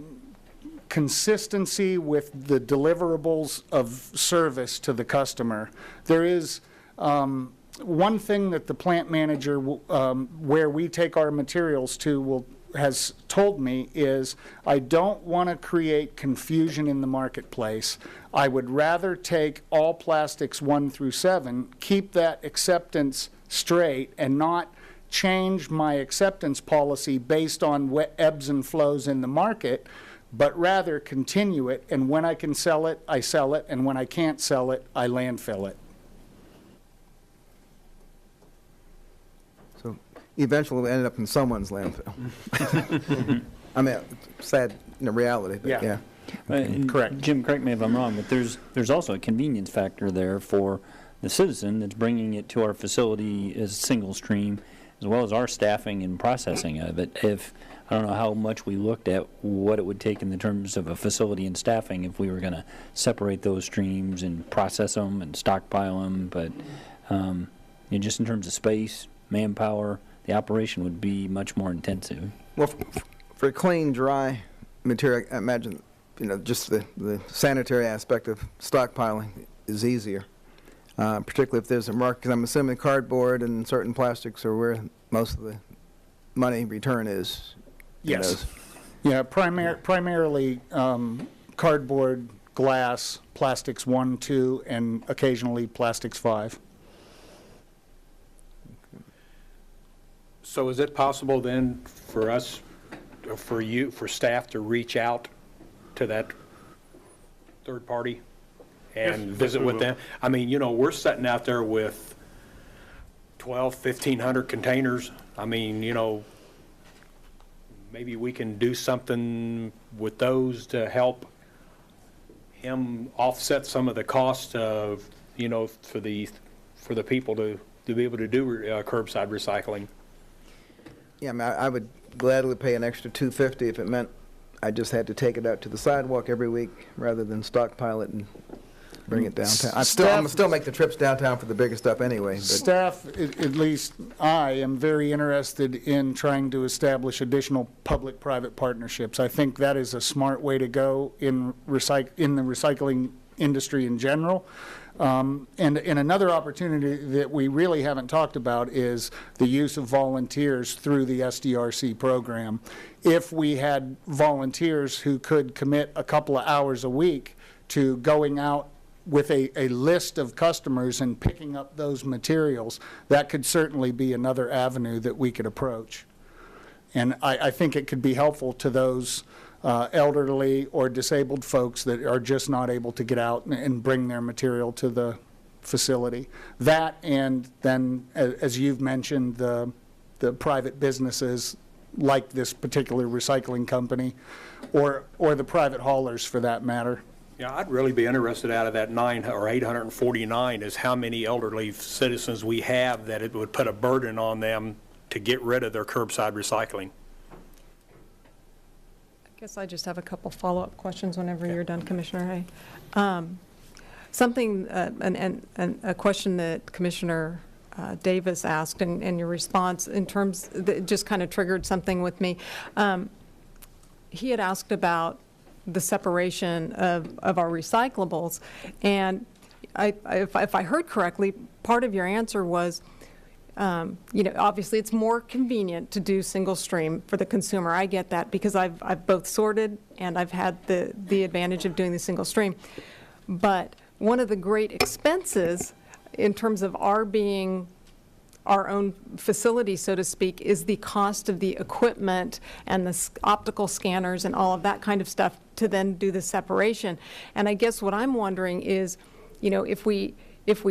consistency with the deliverables of service to the customer. There is one thing that the plant manager where we take our materials to has told me is, I don't want to create confusion in the marketplace. I would rather take all plastics 1 through 7, keep that acceptance straight, and not change my acceptance policy based on what ebbs and flows in the market, but rather continue it, and when I can sell it, I sell it, and when I can't sell it, I landfill it. So eventually we ended up in someone's landfill. I mean, sad reality, but yeah. Correct. Jim, correct me if I'm wrong, but there's also a convenience factor there for the citizen that's bringing it to our facility as a single stream, as well as our staffing and processing of it. I don't know how much we looked at what it would take in the terms of a facility and staffing if we were going to separate those streams and process them and stockpile them, but just in terms of space, manpower, the operation would be much more intensive. Well, For clean, dry material, I imagine, just the sanitary aspect of stockpiling is easier, particularly if there's a market, because I'm assuming cardboard and certain plastics are where most of the money return is. in Yes. those. Yeah, primarily cardboard, glass, plastics 1, 2, and occasionally plastics 5. So is it possible then for us, for staff to reach out to that third party and Yes, visit we with will. them? I mean, we're sitting out there with 1,500 containers. I mean, maybe we can do something with those to help him offset some of the cost of, for the people to be able to do curbside recycling. Yeah, I mean, I would gladly pay an extra $250 if it meant I just had to take it out to the sidewalk every week rather than stockpile it and bring it downtown. I'm gonna still make the trips downtown for the bigger stuff anyway. But Staff, at least I, am very interested in trying to establish additional public-private partnerships. I think that is a smart way to go in the recycling industry in general. And another opportunity that we really haven't talked about is the use of volunteers through the SDRC program. If we had volunteers who could commit a couple of hours a week to going out with a list of customers and picking up those materials, that could certainly be another avenue that we could approach. And I think it could be helpful to those elderly or disabled folks that are just not able to get out and bring their material to the facility. That, and then, as you've mentioned, the private businesses like this particular recycling company, or the private haulers for that matter. Yeah, I'd really be interested out of that 849 is how many elderly citizens we have that it would put a burden on them to get rid of their curbside recycling. I guess I just have a couple follow-up questions whenever you're done, Commissioner Hay. Something, and a question that Commissioner Davis asked, and your response in terms, that just kind of triggered something with me. He had asked about the separation of our recyclables, and if I heard correctly, part of your answer was, obviously it's more convenient to do single stream for the consumer. I get that because I've both sorted and I've had the advantage of doing the single stream. But one of the great expenses in terms of our being our own facility, so to speak, is the cost of the equipment and the optical scanners and all of that kind of stuff to then do the separation. And I guess what I'm wondering is, if we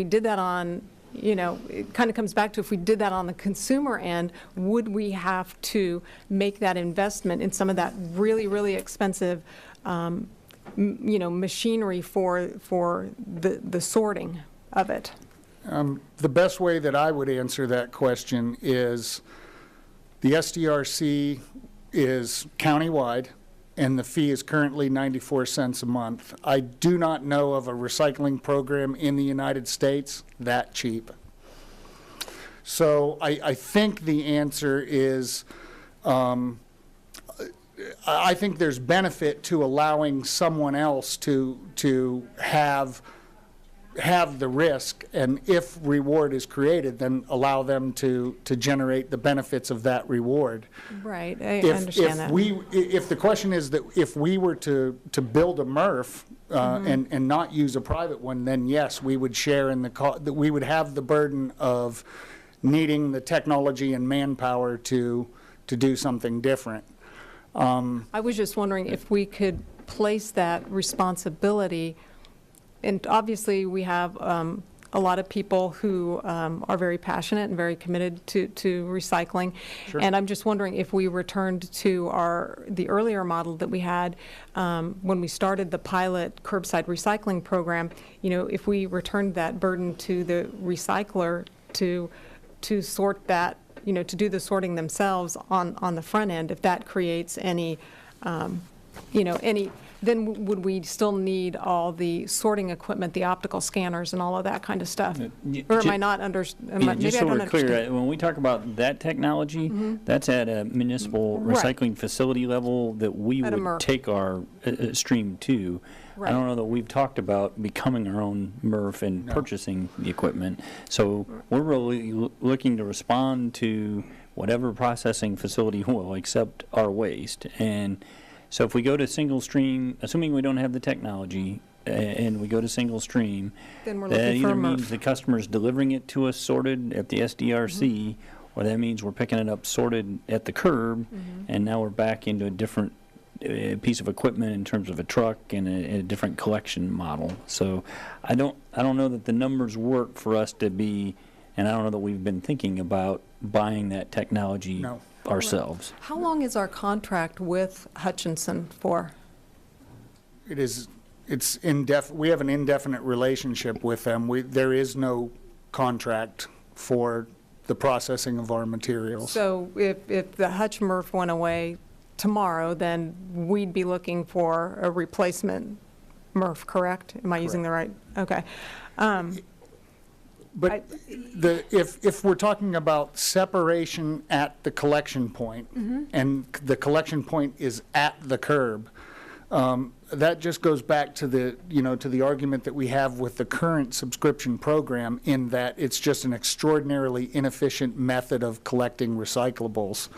did that on, it kind of comes back to if we did that on the consumer end, would we have to make that investment in some of that really, really expensive, machinery for the sorting of it? The best way that I would answer that question is the SDRC is countywide, and the fee is currently 94 cents a month. I do not know of a recycling program in the United States that cheap. So I think the answer is, I think there's benefit to allowing someone else to have the risk, and if reward is created, then allow them to generate the benefits of that reward. Right, I understand that. If the question is that if we were to build a MRF and not use a private one, then yes, we would share in that we would have the burden of needing the technology and manpower to do something different. I was just wondering if we could place that responsibility, and obviously we have a lot of people who are very passionate and very committed to recycling. Sure. And I'm just wondering if we returned to the earlier model that we had when we started the pilot curbside recycling program, if we returned that burden to the recycler to sort that, to do the sorting themselves on the front end, if that creates any then would we still need all the sorting equipment, the optical scanners and all of that kind of stuff? Or am I not Yeah, just so we're clear, when we talk about that technology, that's at a municipal Right. recycling facility level that we At a would MRF. take our stream to. I Right. don't know that we've talked about becoming our own MRF and purchasing the equipment. So we're really looking to respond to whatever processing facility will accept our waste. And so if we go to single stream, assuming we don't have the technology, and we go to single stream, Then we're that looking for a either means MRF. the customer's delivering it to us sorted at the SDRC, or that means we're picking it up sorted at the curb, and now we're back into a different piece of equipment in terms of a truck and a different collection model. So I don't know that the numbers work for us to be, and I don't know that we've been thinking about buying that technology No. ourselves. How long is our contract with Hutchinson for? It's we have an indefinite relationship with them. There is no contract for the processing of our materials. So if the Hutch MRF went away tomorrow, then we'd be looking for a replacement MRF, correct? Am I using the right? Okay. But if we're talking about separation at the collection point, and the collection point is at the curb, that just goes back to the argument that we have with the current subscription program, in that it's just an extraordinarily inefficient method of collecting recyclables,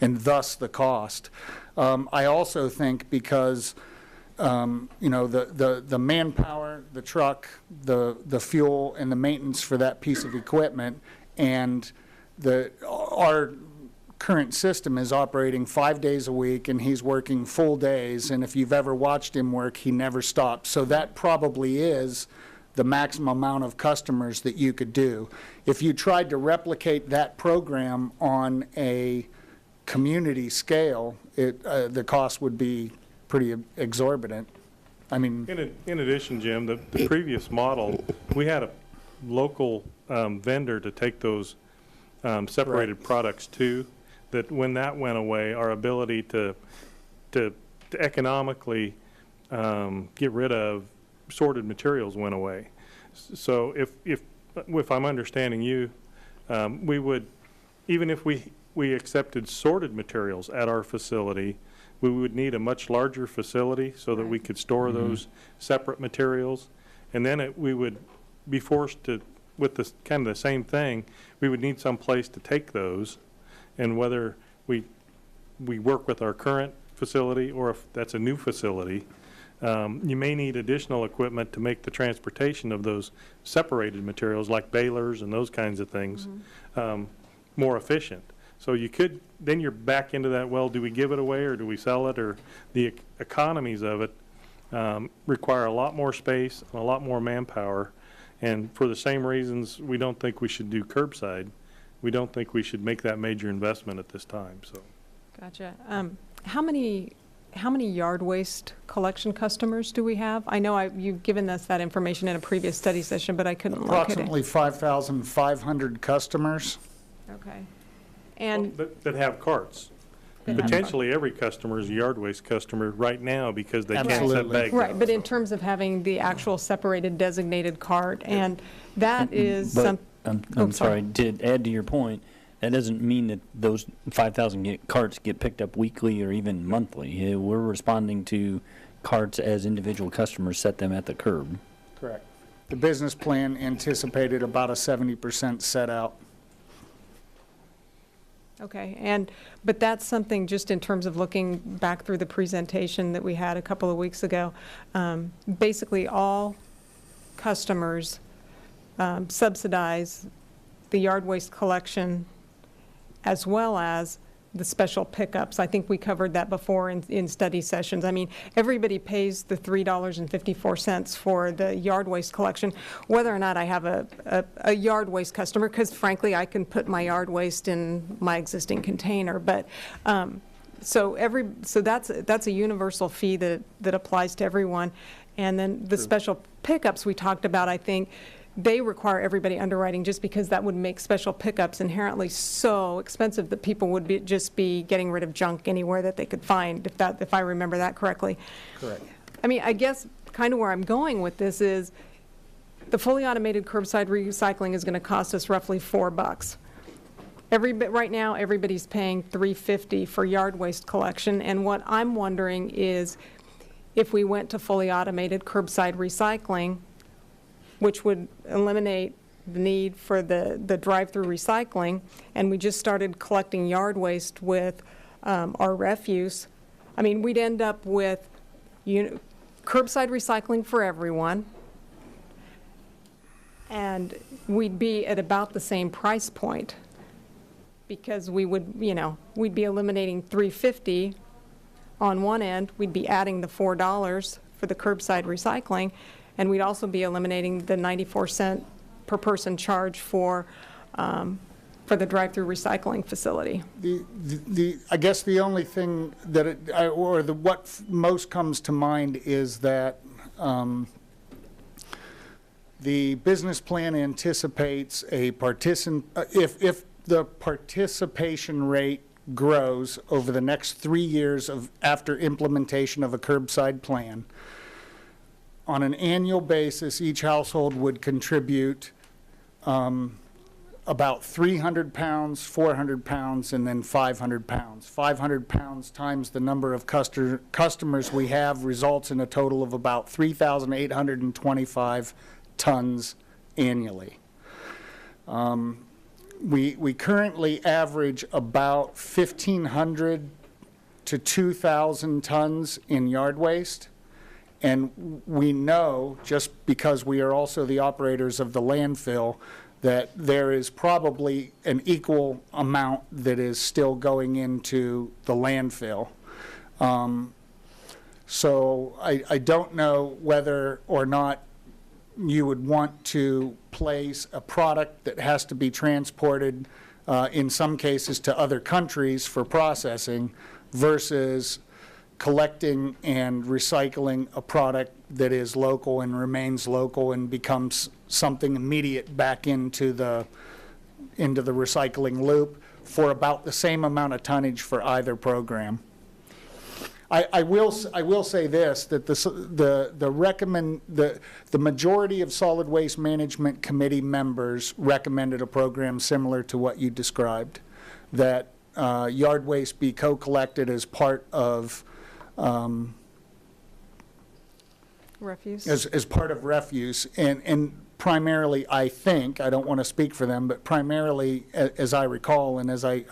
and thus the cost. I also think because the manpower, the truck, the fuel, and the maintenance for that piece of equipment, and our current system is operating 5 days a week, and he's working full days, and if you've ever watched him work, he never stops. So that probably is the maximum amount of customers that you could do. If you tried to replicate that program on a community scale, the cost would be pretty exorbitant. I mean, In addition, Jim, the previous model, we had a local vendor to take those separated products to, that when that went away, our ability to economically get rid of sorted materials went away. So if I'm understanding you, we would, even if we accepted sorted materials at our facility, we would need a much larger facility so that we could store those separate materials. And then we would be forced to, with this kind of the same thing, we would need some place to take those. And whether we work with our current facility or if that's a new facility, you may need additional equipment to make the transportation of those separated materials like balers and those kinds of things more efficient. So you could, then you're back into that, well, do we give it away or do we sell it? Or the economies of it require a lot more space and a lot more manpower. And for the same reasons, we don't think we should do curbside. We don't think we should make that major investment at this time, so. Gotcha. How many yard waste collection customers do we have? I know you've given us that information in a previous study session, but I couldn't locate it. approximately 5,500 customers. Okay. And That have carts. Potentially every customer is a yard waste customer right now because they can't set Absolutely. bags. right, out. but in terms of having the actual separated designated cart, and that is But some. I'm Oh, sorry. sorry, to add to your point, that doesn't mean that those 5,000 carts get picked up weekly or even monthly. We're responding to carts as individual customers set them at the curb. Correct. The business plan anticipated about a 70% set out. Okay, but that's something, just in terms of looking back through the presentation that we had a couple of weeks ago, basically all customers subsidize the yard waste collection as well as the special pickups. I think we covered that before in study sessions. I mean, everybody pays the $3.54 for the yard waste collection, whether or not I have a yard waste customer, because frankly, I can put my yard waste in my existing container. But so that's a universal fee that applies to everyone. And then the special pickups we talked about, I think, they require everybody underwriting, just because that would make special pickups inherently so expensive that people would just be getting rid of junk anywhere that they could find, if I remember that correctly. Correct. I mean, I guess kind of where I'm going with this is the fully automated curbside recycling is going to cost us roughly $4. Right now, everybody's paying $3.50 for yard waste collection, and what I'm wondering is if we went to fully automated curbside recycling, which would eliminate the need for the drive-through recycling, and we just started collecting yard waste with our refuse, I mean, we'd end up with curbside recycling for everyone, and we'd be at about the same price point because we would, we'd be eliminating $3.50 on one end, we'd be adding the $4 for the curbside recycling, and we'd also be eliminating the 94-cent per person charge for the drive-through recycling facility. I guess the only thing that, what most comes to mind is that the business plan anticipates if the participation rate grows over the next 3 years after implementation of a curbside plan, on an annual basis, each household would contribute about 300 pounds, 400 pounds, and then 500 pounds. 500 pounds times the number of customers we have results in a total of about 3,825 tons annually. We currently average about 1,500 to 2,000 tons in yard waste. And we know, just because we are also the operators of the landfill, that there is probably an equal amount that is still going into the landfill. So I don't know whether or not you would want to place a product that has to be transported in some cases to other countries for processing versus collecting and recycling a product that is local and remains local and becomes something immediate back into the recycling loop for about the same amount of tonnage for either program. I will say this, that the majority of Solid Waste Management Committee members recommended a program similar to what you described, that yard waste be co-collected as part of Refuse? As part of refuse, and primarily, I think, I don't want to speak for them, but primarily, as I recall, and as I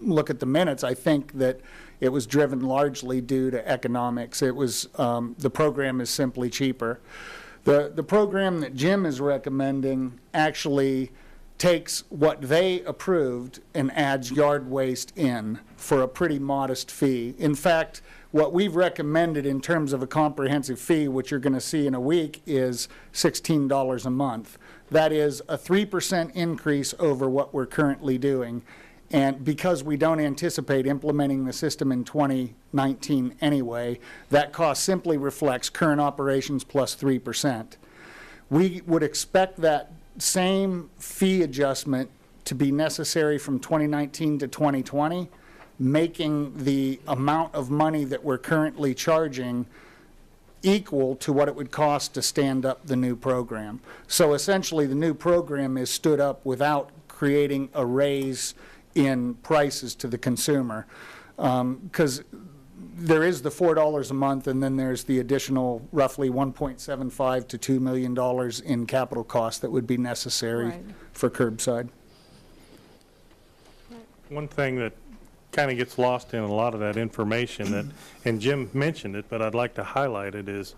look at the minutes, I think that it was driven largely due to economics. It was, the program is simply cheaper. The program that Jim is recommending actually takes what they approved and adds yard waste in for a pretty modest fee. In fact, what we've recommended in terms of a comprehensive fee, which you're going to see in a week, is $16 a month. That is a 3% increase over what we're currently doing. And because we don't anticipate implementing the system in 2019 anyway, that cost simply reflects current operations plus 3%. We would expect that same fee adjustment to be necessary from 2019 to 2020, making the amount of money that we're currently charging equal to what it would cost to stand up the new program. So essentially, the new program is stood up without creating a raise in prices to the consumer, because there is the $4 a month, and then there's the additional roughly $1.75 to $2 million in capital costs that would be necessary for curbside. One thing that kind of gets lost in a lot of that information that, and Jim mentioned it, but I'd like to highlight it, is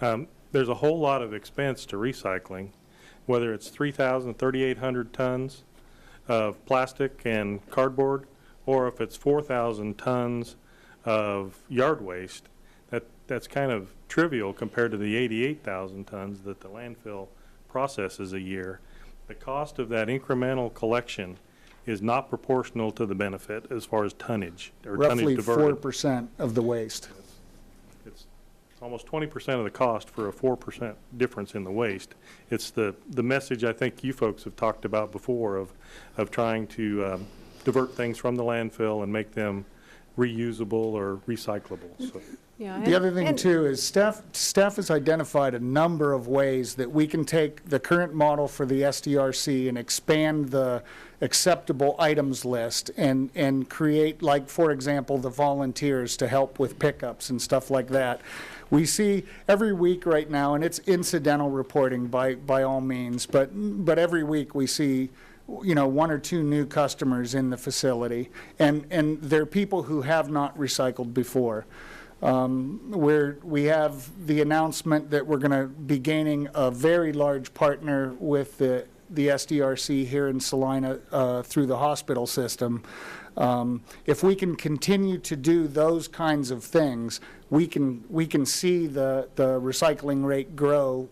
there's a whole lot of expense to recycling, whether it's 3,000, 3,800 tons of plastic and cardboard, or if it's 4,000 tons of yard waste. That's kind of trivial compared to the 88,000 tons that the landfill processes a year. The cost of that incremental collection is not proportional to the benefit as far as tonnage or Roughly tonnage diverted. 4% of the waste. It's almost 20% of the cost for a 4% difference in the waste. It's the message I think you folks have talked about before of trying to divert things from the landfill and make them reusable or recyclable. So. Yeah, The other thing too is staff has identified a number of ways that we can take the current model for the SDRC and expand the acceptable items list and create, like, for example, the volunteers to help with pickups and stuff like that. We see every week right now, and it's incidental reporting by all means, but every week we see, you know, 1 or 2 new customers in the facility, and they're people who have not recycled before. Where we have the announcement that we're going to be gaining a very large partner with the SDRC here in Salina through the hospital system. If we can continue to do those kinds of things, we can see the recycling rate grow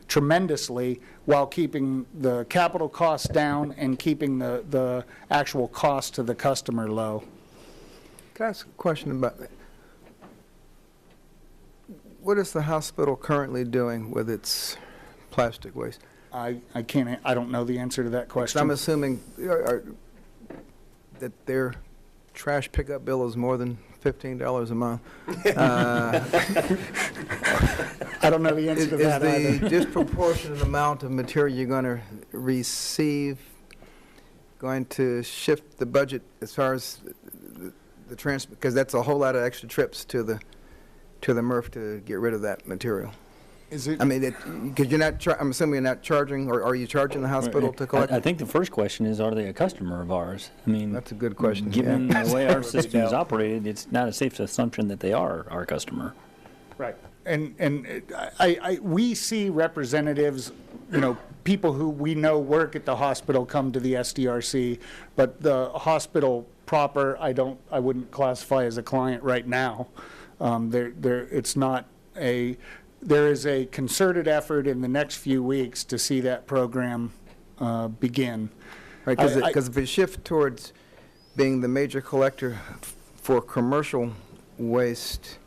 tremendously while keeping the capital costs down and keeping the actual cost to the customer low. Can I ask a question about that? What is the hospital currently doing with its plastic waste? I don't know the answer to that question. I'm assuming that their trash pickup bill is more than $15 a month. I don't know the answer to that either. Is the disproportionate amount of material you're going to receive going to shift the budget as far as the transport? Because that's a whole lot of extra trips to the MRF to get rid of that material. Is it? I mean, because you're not. I'm assuming you're not charging, or are you charging the hospital to collect? I think the first question is, are they a customer of ours? I mean, That's a good question. given yeah. the way our system is operated, it's not a safe assumption that they are our customer. Right. And we see representatives, you know, people who we know work at the hospital come to the SDRC, but the hospital proper, I wouldn't classify as a client right now. There is a concerted effort in the next few weeks to see that program begin. Right, because if we shift towards being the major collector for commercial waste,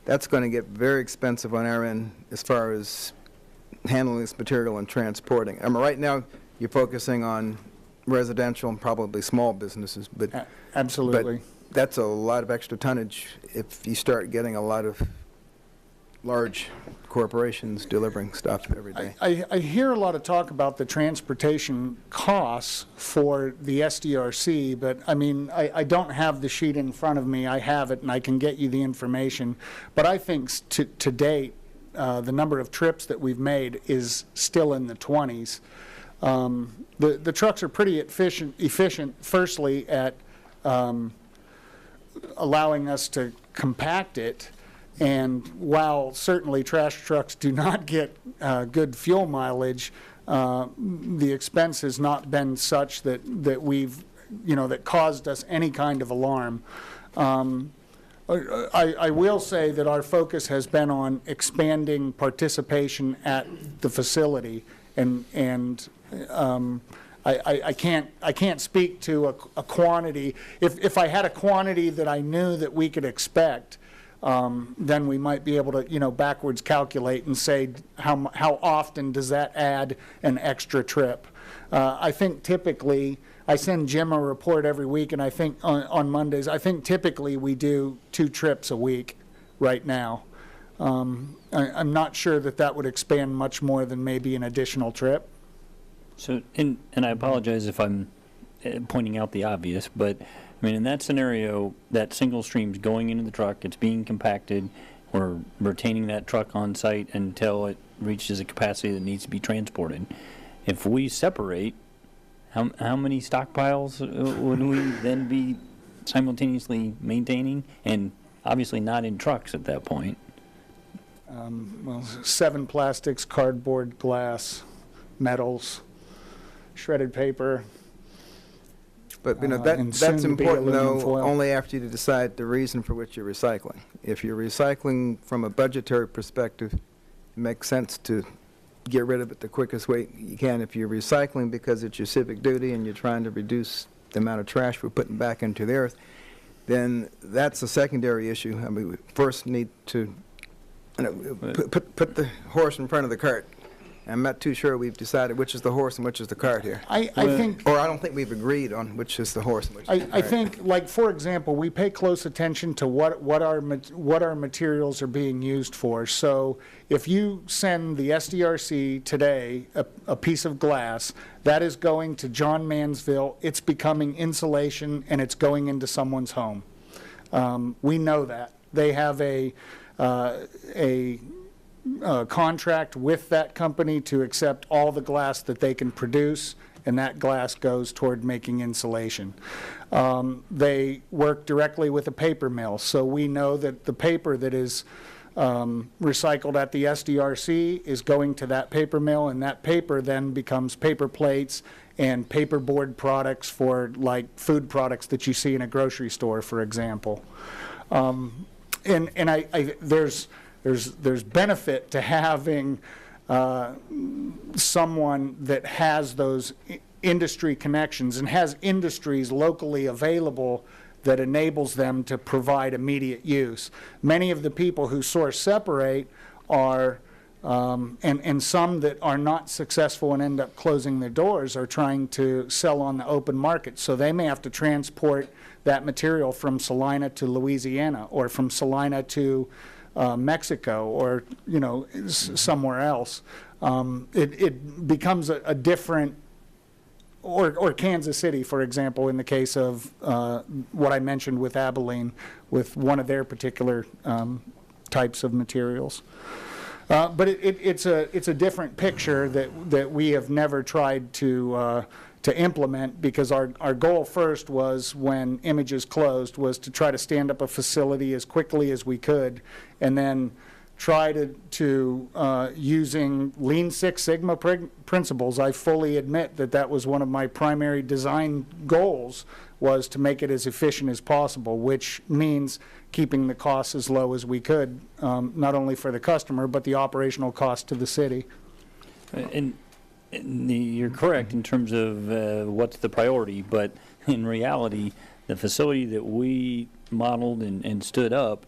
that's going to get very expensive on our end as far as handling this material and transporting. I mean, right now you're focusing on residential and probably small businesses, but absolutely. But that's a lot of extra tonnage if you start getting a lot of large corporations delivering stuff every day. I hear a lot of talk about the transportation costs for the SDRC, but I mean, I don't have the sheet in front of me. I have it and I can get you the information. But I think to date, the number of trips that we've made is still in the 20s. The trucks are pretty efficient firstly at allowing us to compact it. And while certainly trash trucks do not get good fuel mileage, the expense has not been such that we've, you know, that caused us any kind of alarm. I will say that our focus has been on expanding participation at the facility, and I can't speak to a quantity. If I had a quantity that I knew that we could expect, then we might be able to, you know, backwards calculate and say how often does that add an extra trip. I think typically, I send Jim a report every week, and I think on Mondays, I think typically we do 2 trips a week right now. I'm not sure that would expand much more than maybe an additional trip. So, and I apologize if I'm pointing out the obvious, but I mean, in that scenario, that single stream's going into the truck, it's being compacted, we're retaining that truck on site until it reaches a capacity that needs to be transported. If we separate, how many stockpiles would we then be simultaneously maintaining? And obviously not in trucks at that point. Well, 7 plastics, cardboard, glass, metals, shredded paper. But, you know, and that's soon to be important, aluminum though, foil. only after you decide the reason for which you're recycling. If you're recycling from a budgetary perspective, it makes sense to get rid of it the quickest way you can. If you're recycling because it's your civic duty and you're trying to reduce the amount of trash we're putting back into the earth, then that's a secondary issue. I mean, we first need to, you know, put the horse in front of the cart. I'm not too sure we've decided which is the horse and which is the cart here. I think, Or I don't think we've agreed on which is the horse and which is the cart. I think, like, for example, we pay close attention to what our materials are being used for. So if you send the SDRC today a piece of glass, that is going to John Mansville, it's becoming insulation, and it's going into someone's home. We know that. They have a contract with that company to accept all the glass that they can produce, and that glass goes toward making insulation. They work directly with a paper mill, so we know that the paper that is recycled at the SDRC is going to that paper mill, and that paper then becomes paper plates and paperboard products for, like, food products that you see in a grocery store, for example. There's benefit to having someone that has those industry connections and has industries locally available that enables them to provide immediate use. Many of the people who source separate are, and some that are not successful and end up closing their doors, are trying to sell on the open market. So they may have to transport that material from Salina to Louisiana, or from Salina to Mexico, or, you know, somewhere else. It becomes a different, or Kansas City, for example, in the case of what I mentioned with Abilene, with one of their particular types of materials. But it's a different picture that we have never tried to implement, because our goal first was, when Images closed, was to try to stand up a facility as quickly as we could, and then try to using Lean Six Sigma principles. I fully admit that was one of my primary design goals, was to make it as efficient as possible, which means keeping the costs as low as we could, not only for the customer, but the operational cost to the city. And you're correct in terms of what's the priority, but in reality, the facility that we modeled and stood up,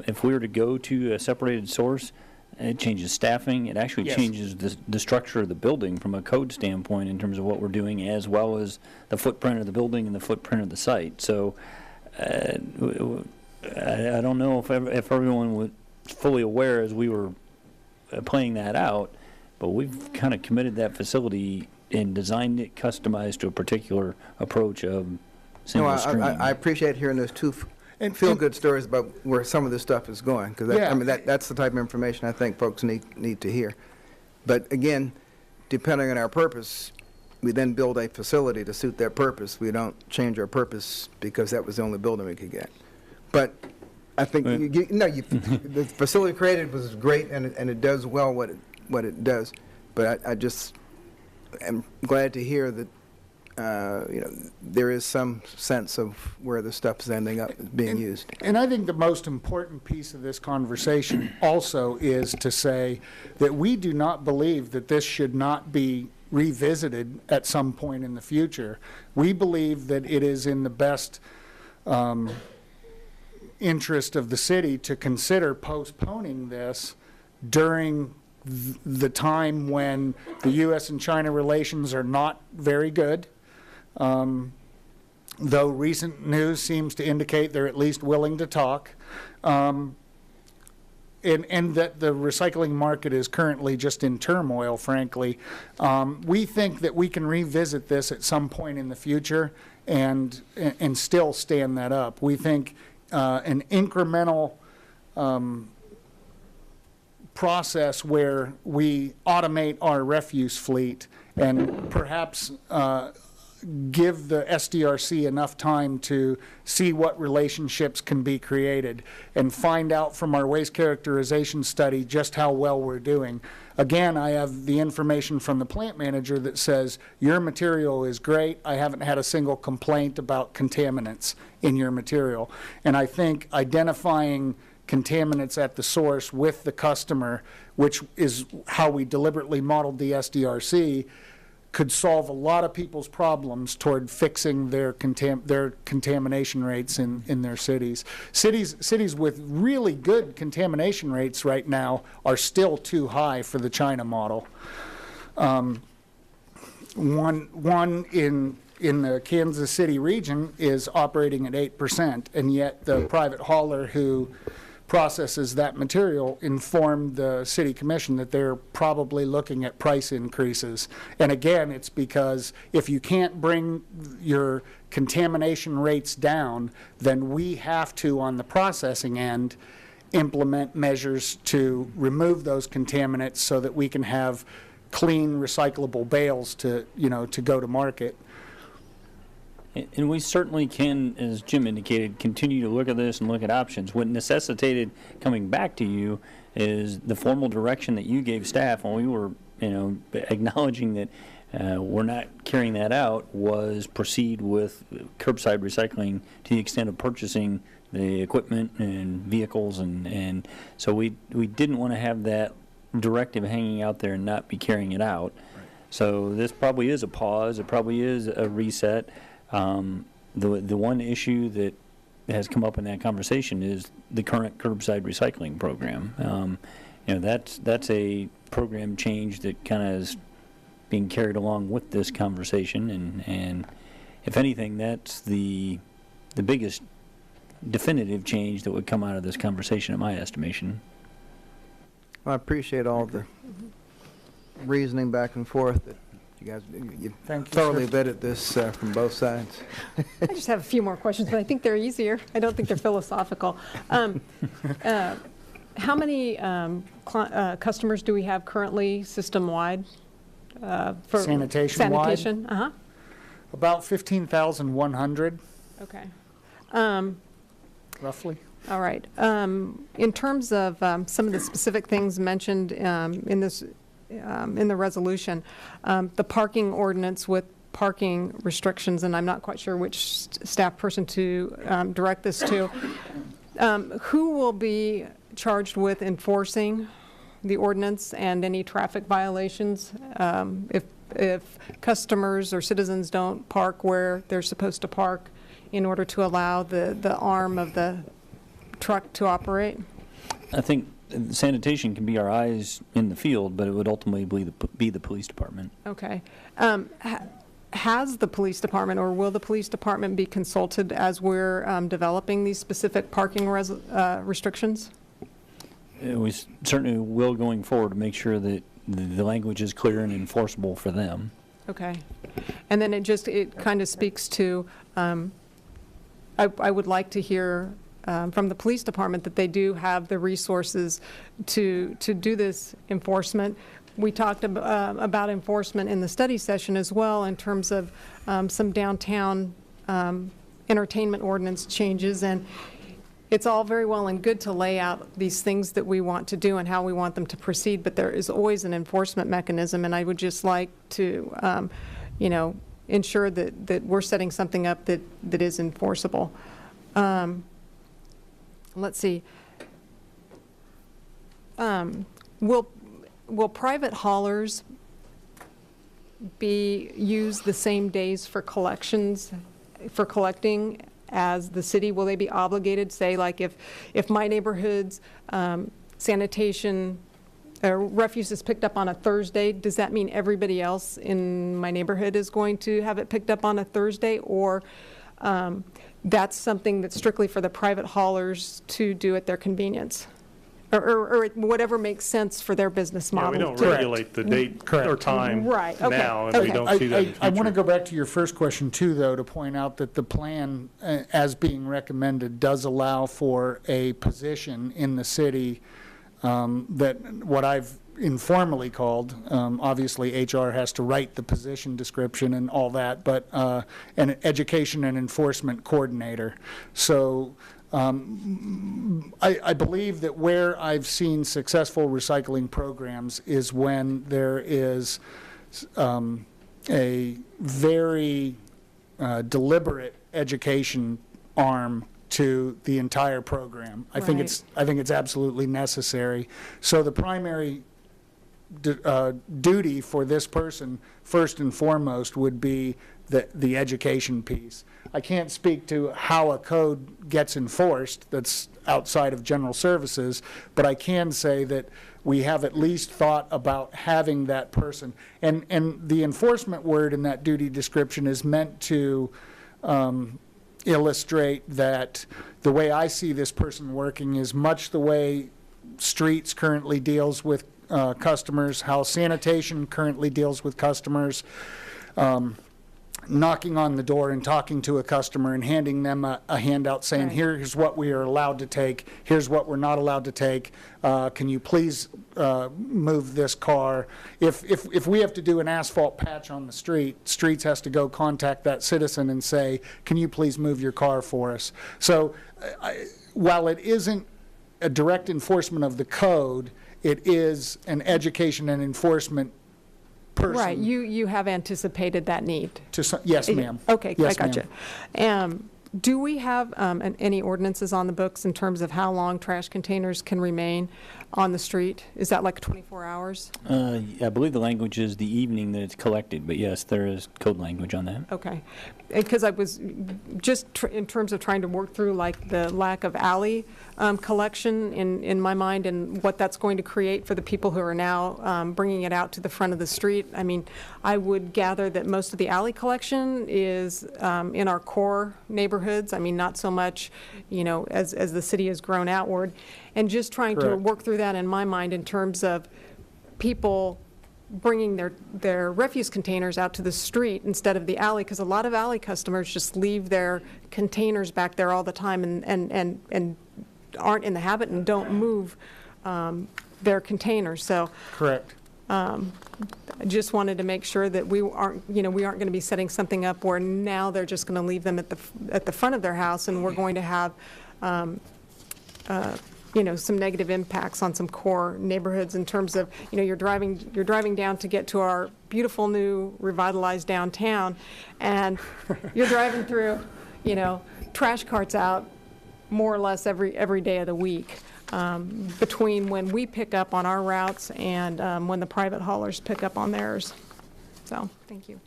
if we were to go to a separated source, it changes staffing. It actually changes the structure of the building from a code standpoint in terms of what we're doing, as well as the footprint of the building and the footprint of the site. So I don't know if everyone was fully aware as we were playing that out, but we've kind of committed that facility and designed it customized to a particular approach of single stream. I appreciate hearing those two feel-good stories about where some of this stuff is going, because that's the type of information I think folks need to hear. But again, depending on our purpose, we then build a facility to suit that purpose. We don't change our purpose because that was the only building we could get. But I think the facility created was great, and it does well what it does. But I just am glad to hear that there is some sense of where the stuff is ending up being used. And I think the most important piece of this conversation also is to say that we do not believe that this should not be revisited at some point in the future. We believe that it is in the best interest of the city to consider postponing this during the time when the U.S. and China relations are not very good. Though recent news seems to indicate they're at least willing to talk, and that the recycling market is currently just in turmoil, frankly. We think that we can revisit this at some point in the future and still stand that up. We think an incremental process where we automate our refuse fleet and perhaps give the SDRC enough time to see what relationships can be created and find out from our waste characterization study just how well we're doing. Again, I have the information from the plant manager that says, your material is great. I haven't had a single complaint about contaminants in your material. And I think identifying contaminants at the source with the customer, which is how we deliberately modeled the SDRC, could solve a lot of people's problems toward fixing their contamination rates in their cities. Cities with really good contamination rates right now are still too high for the China model. One in the Kansas City region is operating at 8%, and yet the private hauler who processes that material informed the city commission that they're probably looking at price increases. And again, it's because if you can't bring your contamination rates down, then we have to, on the processing end, implement measures to remove those contaminants so that we can have clean, recyclable bales to go to market. And we certainly can, as Jim indicated, continue to look at this and look at options. What necessitated coming back to you is the formal direction that you gave staff when we were, acknowledging that we're not carrying that out, was proceed with curbside recycling to the extent of purchasing the equipment and vehicles, and so we didn't want to have that directive hanging out there and not be carrying it out. Right. So this probably is a pause. It probably is a reset. The one issue that has come up in that conversation is the current curbside recycling program. That's a program change that kind of is being carried along with this conversation, and if anything, that's the biggest definitive change that would come out of this conversation, in my estimation. I appreciate all the reasoning back and forth that you guys thoroughly vetted this from both sides. I just have a few more questions, but I think they're easier. I don't think they're philosophical. How many customers do we have currently system-wide? For Sanitation-wide? Sanitation, uh-huh. About 15,100. Okay. Roughly. All right. In terms of some of the specific things mentioned in the resolution, the parking ordinance with parking restrictions, and I'm not quite sure which staff person to direct this to. Who will be charged with enforcing the ordinance and any traffic violations if customers or citizens don't park where they're supposed to park in order to allow the arm of the truck to operate? I think sanitation can be our eyes in the field, but it would ultimately be the police department. Okay. Has the police department, or will the police department be consulted as we're developing these specific parking restrictions? We certainly will going forward to make sure that the language is clear and enforceable for them. Okay. And then it kind of speaks to, I would like to hear from the police department that they do have the resources to do this enforcement. We talked about enforcement in the study session as well, in terms of some downtown entertainment ordinance changes, and it's all very well and good to lay out these things that we want to do and how we want them to proceed, but there is always an enforcement mechanism, and I would just like to ensure that we're setting something up that is enforceable. Let's see. Will private haulers use the same days for collecting as the city? Will they be obligated, say, like if my neighborhood's sanitation refuse is picked up on a Thursday, does that mean everybody else in my neighborhood is going to have it picked up on a Thursday? Or that's something that's strictly for the private haulers to do at their convenience? Or whatever makes sense for their business model. Yeah, we don't regulate the date or time right. Okay. now, and we don't see that in the future. I want to go back to your first question, too, though, to point out that the plan, as being recommended, does allow for a position in the city that what I've informally called, obviously HR has to write the position description and all that, but an education and enforcement coordinator. So I believe that where I've seen successful recycling programs is when there is a very deliberate education arm to the entire program. I think it's absolutely necessary. So the primary duty for this person, first and foremost, would be the education piece. I can't speak to how a code gets enforced that's outside of general services, but I can say that we have at least thought about having that person. And the enforcement word in that duty description is meant to illustrate that the way I see this person working is much the way streets currently deals with customers, how sanitation currently deals with customers, knocking on the door and talking to a customer and handing them a handout saying, Right. Here's what we are allowed to take, here's what we're not allowed to take, can you please move this car? If we have to do an asphalt patch on the street, Streets has to go contact that citizen and say, can you please move your car for us? So while it isn't a direct enforcement of the code, it is an education and enforcement person. Right, you have anticipated that need. Yes, ma'am. Okay, Yes, I gotcha. Do we have any ordinances on the books in terms of how long trash containers can remain on the street? Is that like 24 hours? I believe the language is the evening that it's collected, but yes, there is code language on that. Okay, because I was just in terms of trying to work through like the lack of alley collection in my mind and what that's going to create for the people who are now bringing it out to the front of the street. I mean, I would gather that most of the alley collection is in our core neighborhoods. I mean, not so much, you know, as the city has grown outward. And just trying to Correct. work through that in my mind in terms of people bringing their refuse containers out to the street instead of the alley, because a lot of alley customers just leave their containers back there all the time and aren't in the habit and don't move their containers. So Correct. I just wanted to make sure that we aren't going to be setting something up where now they're just going to leave them at the front of their house, and we're going to have some negative impacts on some core neighborhoods in terms of, you're driving down to get to our beautiful new revitalized downtown, and you're driving through, trash carts out more or less every day of the week, between when we pick up on our routes and when the private haulers pick up on theirs. So, thank you.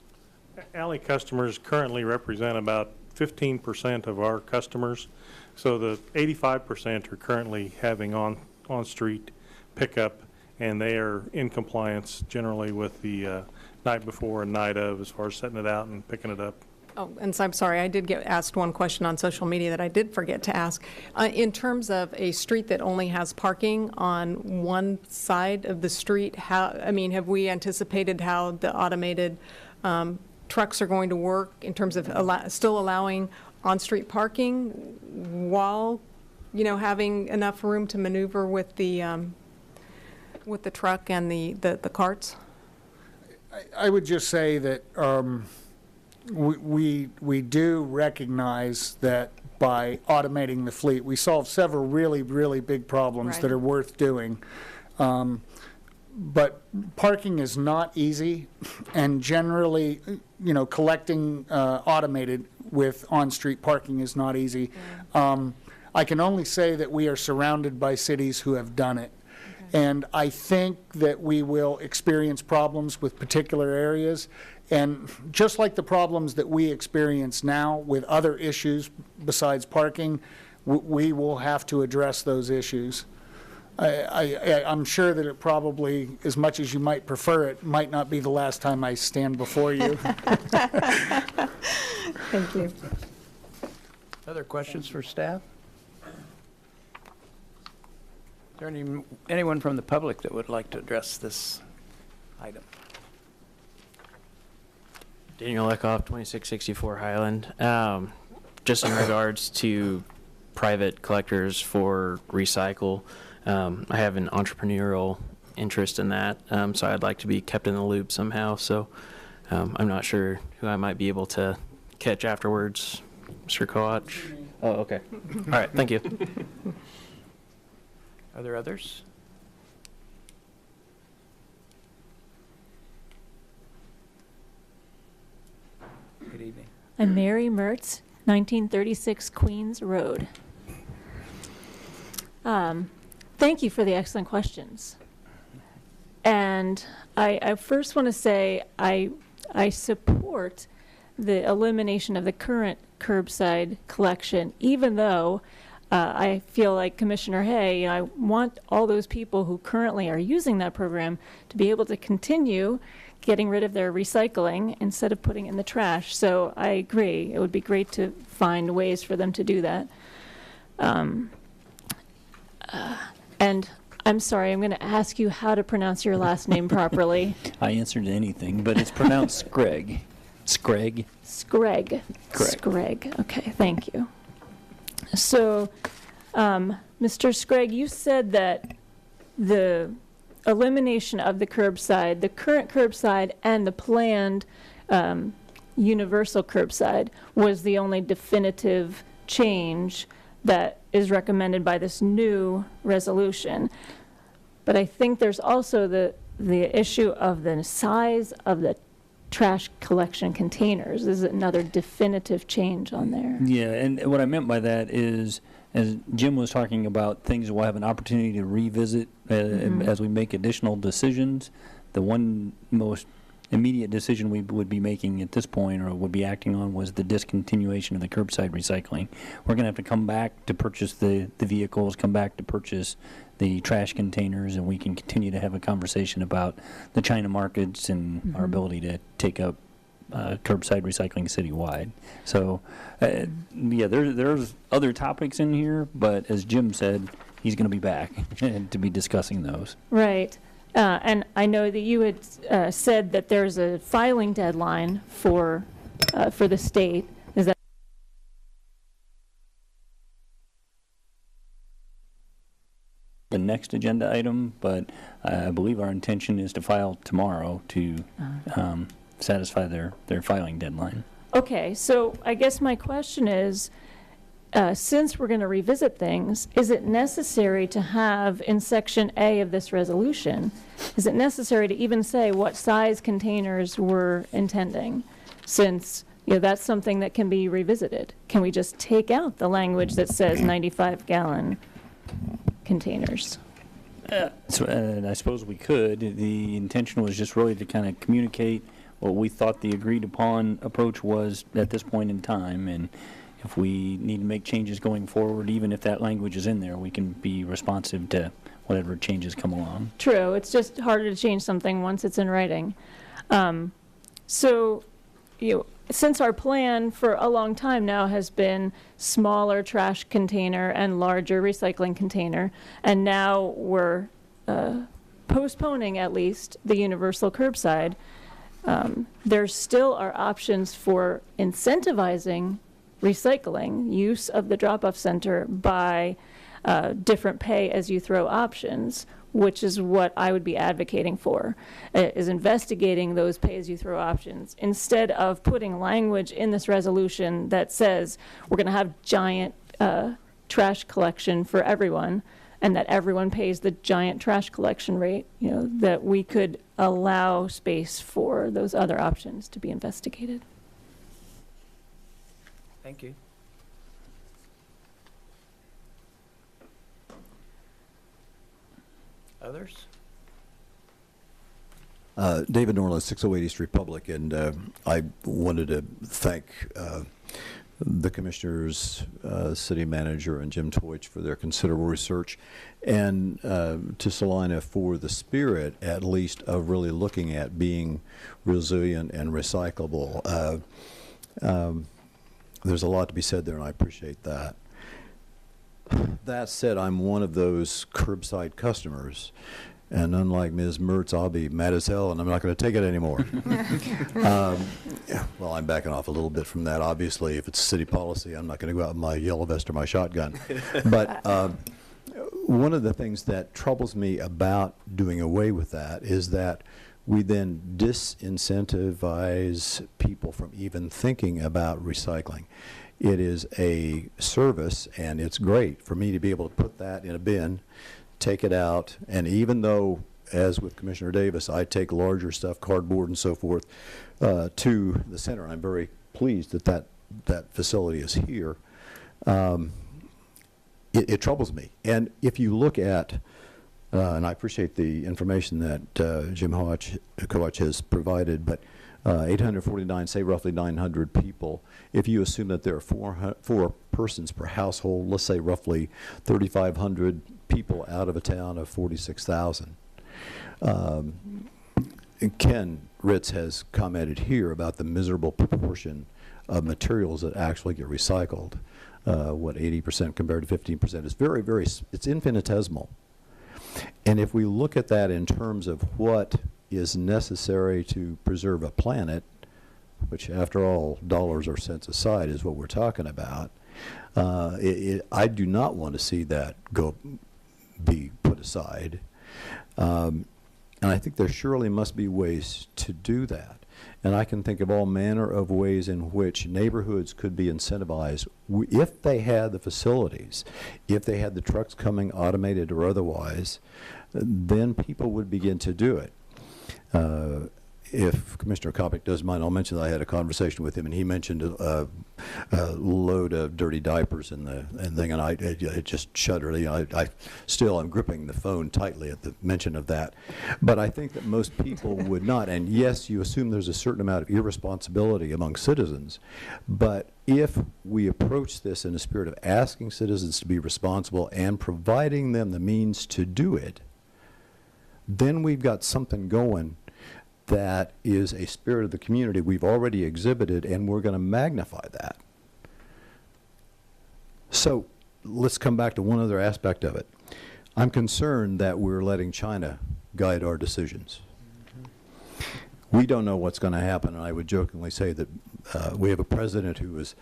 Alley customers currently represent about 15% of our customers. So the 85% are currently having on-street pickup, and they are in compliance generally with the night before and night of as far as setting it out and picking it up. Oh, and so I'm sorry, I did get asked one question on social media that I did forget to ask. In terms of a street that only has parking on one side of the street, have we anticipated how the automated trucks are going to work in terms of still allowing on-street parking while, having enough room to maneuver with the truck and the carts? I would just say that we do recognize that by automating the fleet, we solve several really, really big problems Right. that are worth doing. But parking is not easy, and generally, collecting automated with on-street parking is not easy. I can only say that we are surrounded by cities who have done it. Okay. And I think that we will experience problems with particular areas. And just like the problems that we experience now with other issues besides parking, we will have to address those issues. I'm sure that it probably, as much as you might prefer it, might not be the last time I stand before you. Thank you. Other questions for staff? Is there anyone from the public that would like to address this item? Daniel Eckhoff, 2664 Highland. Just in regards to private collectors for recycle, I have an entrepreneurial interest in that, so I'd like to be kept in the loop somehow. So I'm not sure who I might be able to catch afterwards. Mr. Koch? Oh, okay. All right, thank you. Are there others? Good evening. I'm Mary Mertz, 1936 Queens Road. Thank you for the excellent questions. And I first want to say I support the elimination of the current curbside collection, even though I feel like Commissioner Hay, I want all those people who currently are using that program to be able to continue getting rid of their recycling instead of putting it in the trash. So I agree. It would be great to find ways for them to do that. And I'm sorry, I'm going to ask you how to pronounce your last name properly. I answered anything, but it's pronounced Screg. Screg. Screg. Correct. Screg. Okay, thank you. So, Mr. Screg, you said that the elimination of the curbside, the current curbside and the planned universal curbside was the only definitive change that is recommended by this new resolution. But I think there's also the issue of the size of the trash collection containers. This is another definitive change on there. Yeah, and what I meant by that is, as Jim was talking about, things we'll have an opportunity to revisit as we make additional decisions. The one most immediate decision we would be making at this point, or would be acting on, was the discontinuation of the curbside recycling. We're going to have to come back to purchase the vehicles, come back to purchase the trash containers, and we can continue to have a conversation about the China markets and our ability to take up curbside recycling citywide. So, yeah, there's other topics in here, but as Jim said, he's going to be back to be discussing those. Right. And I know that you had said that there's a filing deadline for the state. Is that the next agenda item? But I believe our intention is to file tomorrow to satisfy their filing deadline. okay? So I guess my question is, since we're going to revisit things, is it necessary to have in Section A of this resolution, is it necessary to even say what size containers we're intending? Since, that's something that can be revisited. Can we just take out the language that says 95-gallon containers? So I suppose we could. The intention was just really to kind of communicate what we thought the agreed upon approach was at this point in time, and if we need to make changes going forward, even if that language is in there, we can be responsive to whatever changes come along. True. It's just harder to change something once it's in writing. So, since our plan for a long time now has been smaller trash container and larger recycling container, and now we're postponing at least the universal curbside, there still are options for incentivizing recycling, use of the drop-off center by different pay-as-you-throw options, which is what I would be advocating for, is investigating those pay-as-you-throw options instead of putting language in this resolution that says we're going to have giant trash collection for everyone and that everyone pays the giant trash collection rate, that we could allow space for those other options to be investigated. Thank you. Others? David Norland, 608 East Republic, and I wanted to thank the commissioners, city manager, and Jim Toich for their considerable research, and to Salina for the spirit, at least, of really looking at being resilient and recyclable. There's a lot to be said there, and I appreciate that. That said, I'm one of those curbside customers, and unlike Ms. Mertz, I'll be mad as hell, and I'm not going to take it anymore. Well, I'm backing off a little bit from that. Obviously, if it's city policy, I'm not going to go out with my yellow vest or my shotgun. But one of the things that troubles me about doing away with that is that we then disincentivize people from even thinking about recycling. It is a service, and it's great for me to be able to put that in a bin, take it out, and even though, as with Commissioner Davis, I take larger stuff, cardboard and so forth, to the center, and I'm very pleased that that facility is here, it troubles me. And if you look at and I appreciate the information that Jim Kowach has provided, but 849, say roughly 900 people. If you assume that there are four persons per household, let's say roughly 3,500 people out of a town of 46,000. Ken Ritz has commented here about the miserable proportion of materials that actually get recycled. What, 80% compared to 15% is very, it's infinitesimal. And if we look at that in terms of what is necessary to preserve a planet, which after all, dollars or cents aside is what we're talking about, I do not want to see that be put aside. And I think there surely must be ways to do that. And I can think of all manner of ways in which neighborhoods could be incentivized if they had the facilities, if they had the trucks coming automated or otherwise, then people would begin to do it. If Commissioner Kopic doesn't mind, I'll mention that I had a conversation with him, and he mentioned a load of dirty diapers and thing, and I just shuddered. You know, I still am gripping the phone tightly at the mention of that. But I think that most people would not. And yes, you assume there's a certain amount of irresponsibility among citizens, but if we approach this in a spirit of asking citizens to be responsible and providing them the means to do it, then we've got something going that is a spirit of the community we've already exhibited, and we're going to magnify that. So let's come back to one other aspect of it. I'm concerned that we're letting China guide our decisions. We don't know what's going to happen, and I would jokingly say that we have a president who is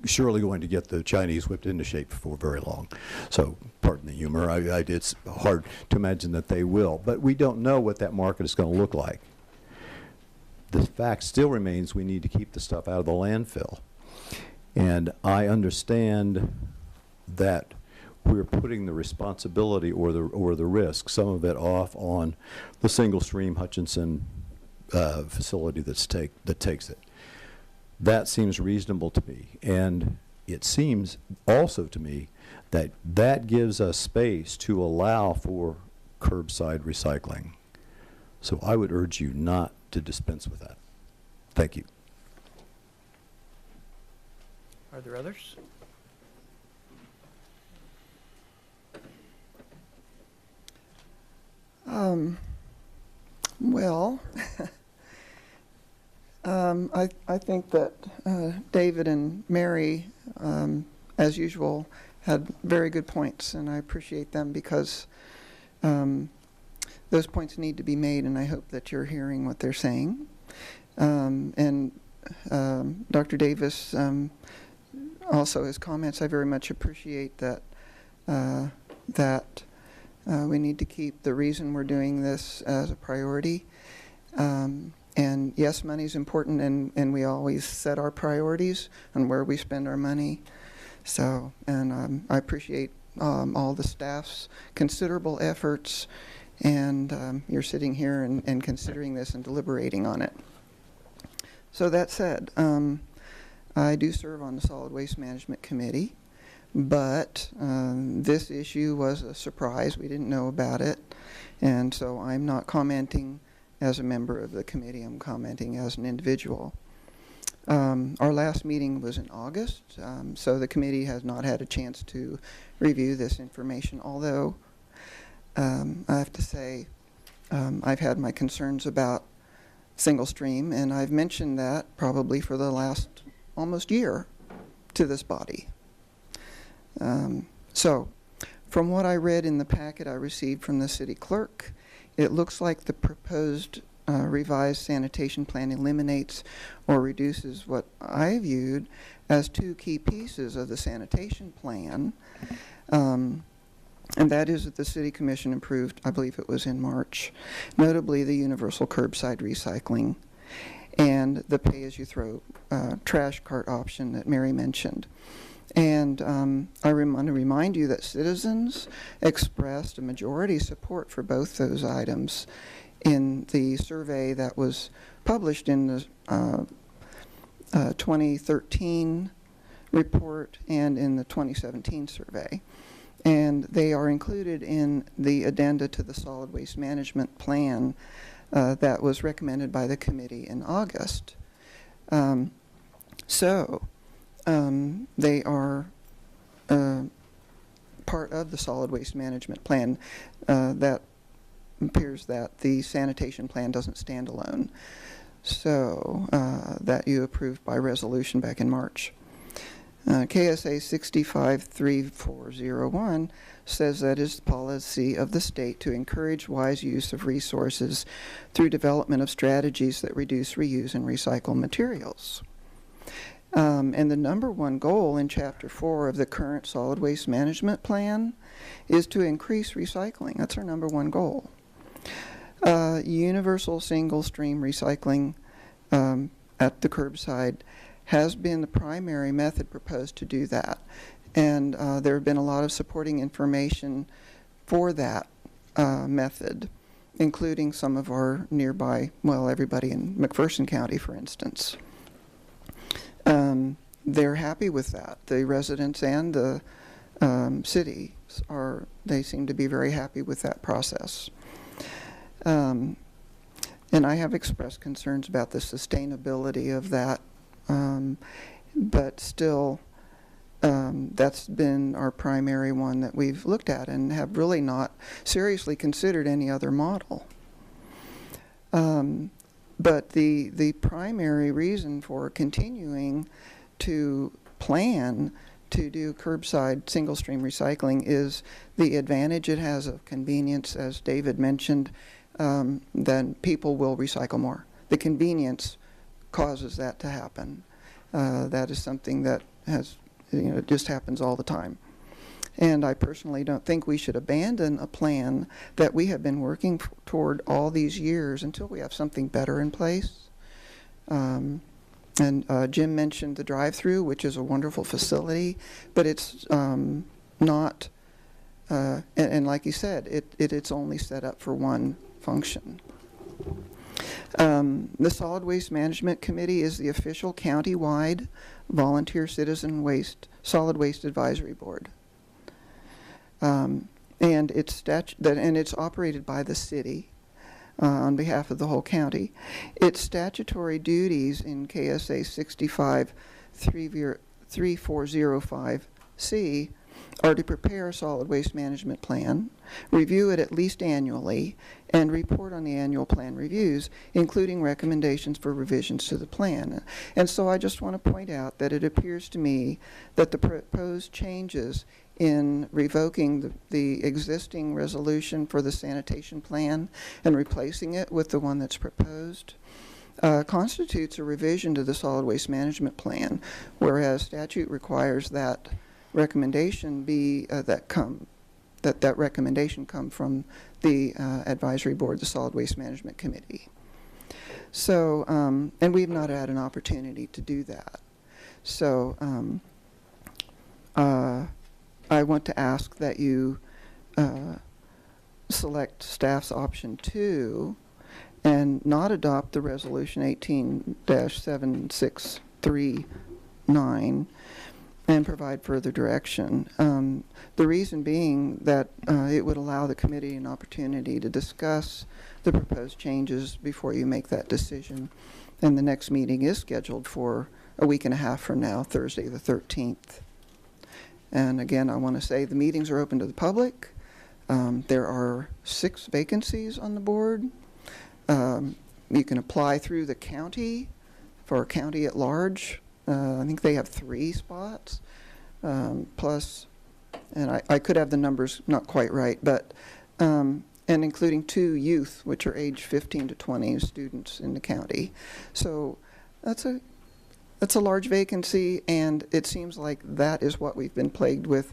surely going to get the Chinese whipped into shape before very long. So pardon the humor. It's hard to imagine that they will. But we don't know what that market is going to look like. The fact still remains we need to keep the stuff out of the landfill. And I understand that we're putting the responsibility or the risk, some of it off on the single stream Hutchinson facility that takes it. That seems reasonable to me, and it seems also to me that that gives us space to allow for curbside recycling. So I would urge you not to dispense with that. Thank you. Are there others? Well, I think that David and Mary, as usual, had very good points, and I appreciate them because those points need to be made, and I hope that you're hearing what they're saying. And Dr. Davis, also his comments, I very much appreciate that we need to keep the reason we're doing this as a priority. And yes, money is important, and we always set our priorities on where we spend our money. So, and I appreciate all the staff's considerable efforts, and you're sitting here and considering this and deliberating on it. So that said, I do serve on the Solid Waste Management Committee, but this issue was a surprise. We didn't know about it, and so I'm not commenting as a member of the committee. I'm commenting as an individual. Our last meeting was in August, so the committee has not had a chance to review this information, although I have to say I've had my concerns about single stream, and I've mentioned that probably for the last almost year to this body. So from what I read in the packet I received from the city clerk, it looks like the proposed revised sanitation plan eliminates or reduces what I viewed as two key pieces of the sanitation plan. And that is that the City Commission approved, I believe it was in March, notably the universal curbside recycling and the pay-as-you-throw trash cart option that Mary mentioned. And I want to remind you that citizens expressed a majority support for both those items in the survey that was published in the 2013 report and in the 2017 survey. And they are included in the addenda to the solid waste management plan that was recommended by the committee in August. They are part of the solid waste management plan. That appears that the sanitation plan doesn't stand alone. So that you approved by resolution back in March. KSA 653401 says that is the policy of the state to encourage wise use of resources through development of strategies that reduce, reuse, and recycle materials. And the number one goal in Chapter 4 of the current solid waste management plan is to increase recycling. That's our number one goal. Universal single stream recycling at the curbside has been the primary method proposed to do that. And there have been a lot of supporting information for that method, including some of our nearby, well, everybody in McPherson County, for instance. They're happy with that. The residents and the city they seem to be very happy with that process. And I have expressed concerns about the sustainability of that, but still, that's been our primary one that we've looked at and have really not seriously considered any other model. But the primary reason for continuing to plan to do curbside single stream recycling is the advantage it has of convenience, as David mentioned. Then people will recycle more. The convenience causes that to happen. That is something that it just happens all the time. And I personally don't think we should abandon a plan that we have been working toward all these years until we have something better in place. And Jim mentioned the drive-through, which is a wonderful facility, but it's not, and like he said, it's only set up for one function. The Solid Waste Management Committee is the official county-wide volunteer citizen solid waste advisory board. And it's operated by the city on behalf of the whole county. Its statutory duties in KSA 653405C are to prepare a solid waste management plan, review it at least annually, and report on the annual plan reviews, including recommendations for revisions to the plan. And so I just want to point out that it appears to me that the proposed changes in revoking the existing resolution for the sanitation plan and replacing it with the one that's proposed constitutes a revision to the solid waste management plan, whereas statute requires that recommendation be that recommendation come from the advisory board, the Solid Waste Management Committee. So, and we've not had an opportunity to do that. So, I want to ask that you select staff's option 2 and not adopt the resolution 18-7639 and provide further direction. The reason being that it would allow the committee an opportunity to discuss the proposed changes before you make that decision. And the next meeting is scheduled for a week and a half from now, Thursday the 13th. And again, I want to say the meetings are open to the public. There are 6 vacancies on the board. You can apply through the county for a county at large. I think they have 3 spots, plus, and I could have the numbers not quite right, but, and including 2 youth, which are age 15 to 20 students in the county. So that's a large vacancy, and it seems like that is what we've been plagued with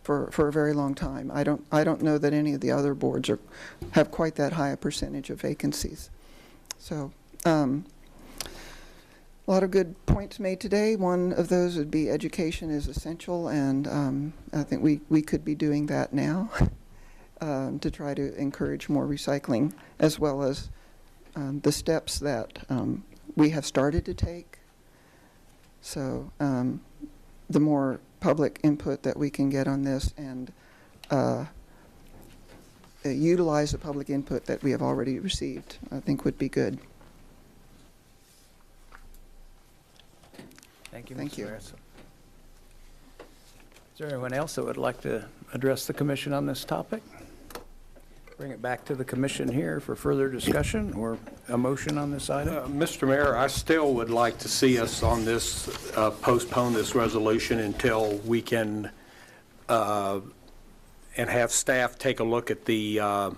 for a very long time. I don't know that any of the other boards have quite that high a percentage of vacancies. So a lot of good points made today. One of those would be education is essential, and I think we could be doing that now to try to encourage more recycling, as well as the steps that we have started to take. So the more public input that we can get on this and utilize the public input that we have already received, I think would be good. Thank you, Thank Mr. you. Mayor. Is there anyone else that would like to address the commission on this topic? Bring it back to the commission here for further discussion or a motion on this item? Mr. Mayor, I still would like to see us on this, postpone this resolution until we can, and have staff take a look at the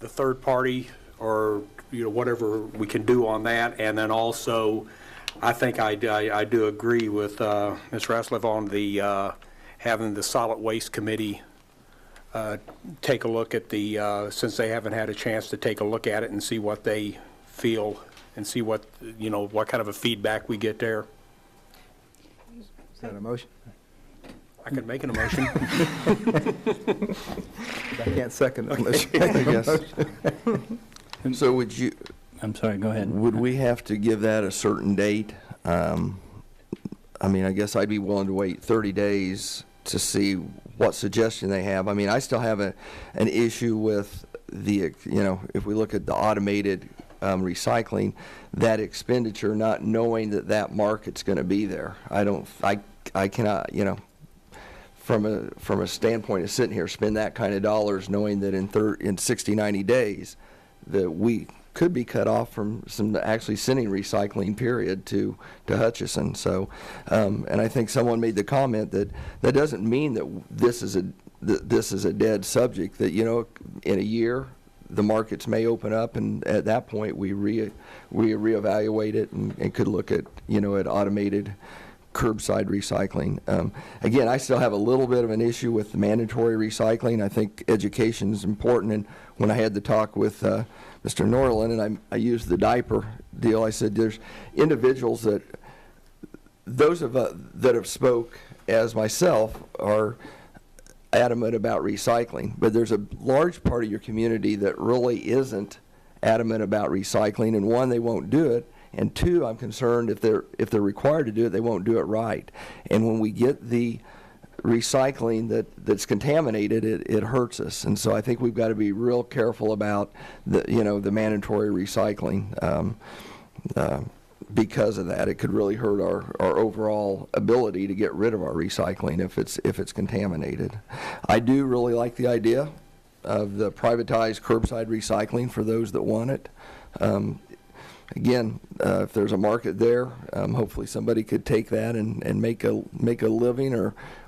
third party, or, you know, whatever we can do on that. And then also, I think I do agree with Ms. Raslev on the having the solid waste committee take a look at the, since they haven't had a chance to take a look at it and see what they feel and see what, you know, what kind of a feedback we get there. Is that a motion? I could make an emotion. I can't second it unless you I make a guess. motion. So would you, I'm sorry, go ahead. would we have to give that a certain date? I mean, I guess I'd be willing to wait 30 days to see what suggestion they have. I mean, I still have an issue with the, you know, if we look at the automated recycling, that expenditure, not knowing that that market's going to be there. I cannot, you know, from a standpoint of sitting here, spend that kind of dollars knowing that in 60, 90 days that we could be cut off from some actually sending recycling, period, to Hutchison. So, and I think someone made the comment that that doesn't mean that this is a dead subject, that, you know, in a year the markets may open up, and at that point we reevaluate it and could look at, you know, at automated curbside recycling. Again, I still have a little bit of an issue with the mandatory recycling. I think education is important, and when I had the talk with Mr. Norland, and I used the diaper deal, I said there's individuals that, those of that have spoke as myself are adamant about recycling, but there's a large part of your community that really isn't adamant about recycling, and one, they won't do it, and two, I'm concerned if they're required to do it, they won't do it right. And when we get the recycling that's contaminated, it hurts us. And so I think we've got to be real careful about the, you know, the mandatory recycling. Because of that, it could really hurt our overall ability to get rid of our recycling if it's contaminated. I do really like the idea of the privatized curbside recycling for those that want it. Again, if there's a market there, hopefully somebody could take that and make a living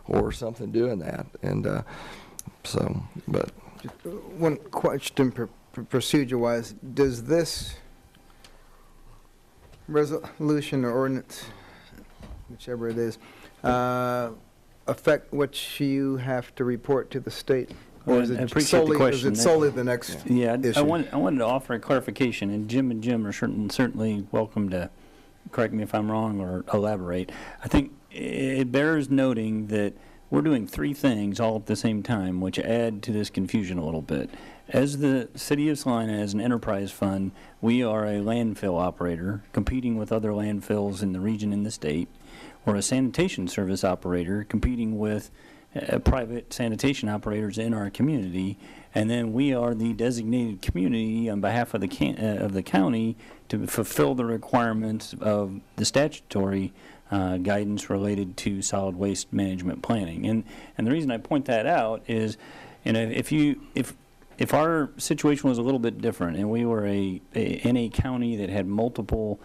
or something doing that. And so, but Just one question, procedure-wise, does this resolution or ordinance, whichever it is, affect what you have to report to the state? Or is I it appreciate the solely, question. is it solely the next Yeah, I issue? wanted to offer a clarification, and Jim are certainly welcome to correct me if I'm wrong or elaborate. I think it bears noting that we're doing three things all at the same time, which add to this confusion a little bit. As the City of Salina, as an enterprise fund, we are a landfill operator competing with other landfills in the region and the state. We're a sanitation service operator competing with private sanitation operators in our community, and then we are the designated community on behalf of the county to fulfill the requirements of the statutory guidance related to solid waste management planning. And the reason I point that out is, you know, if our situation was a little bit different and we were in a county that had multiple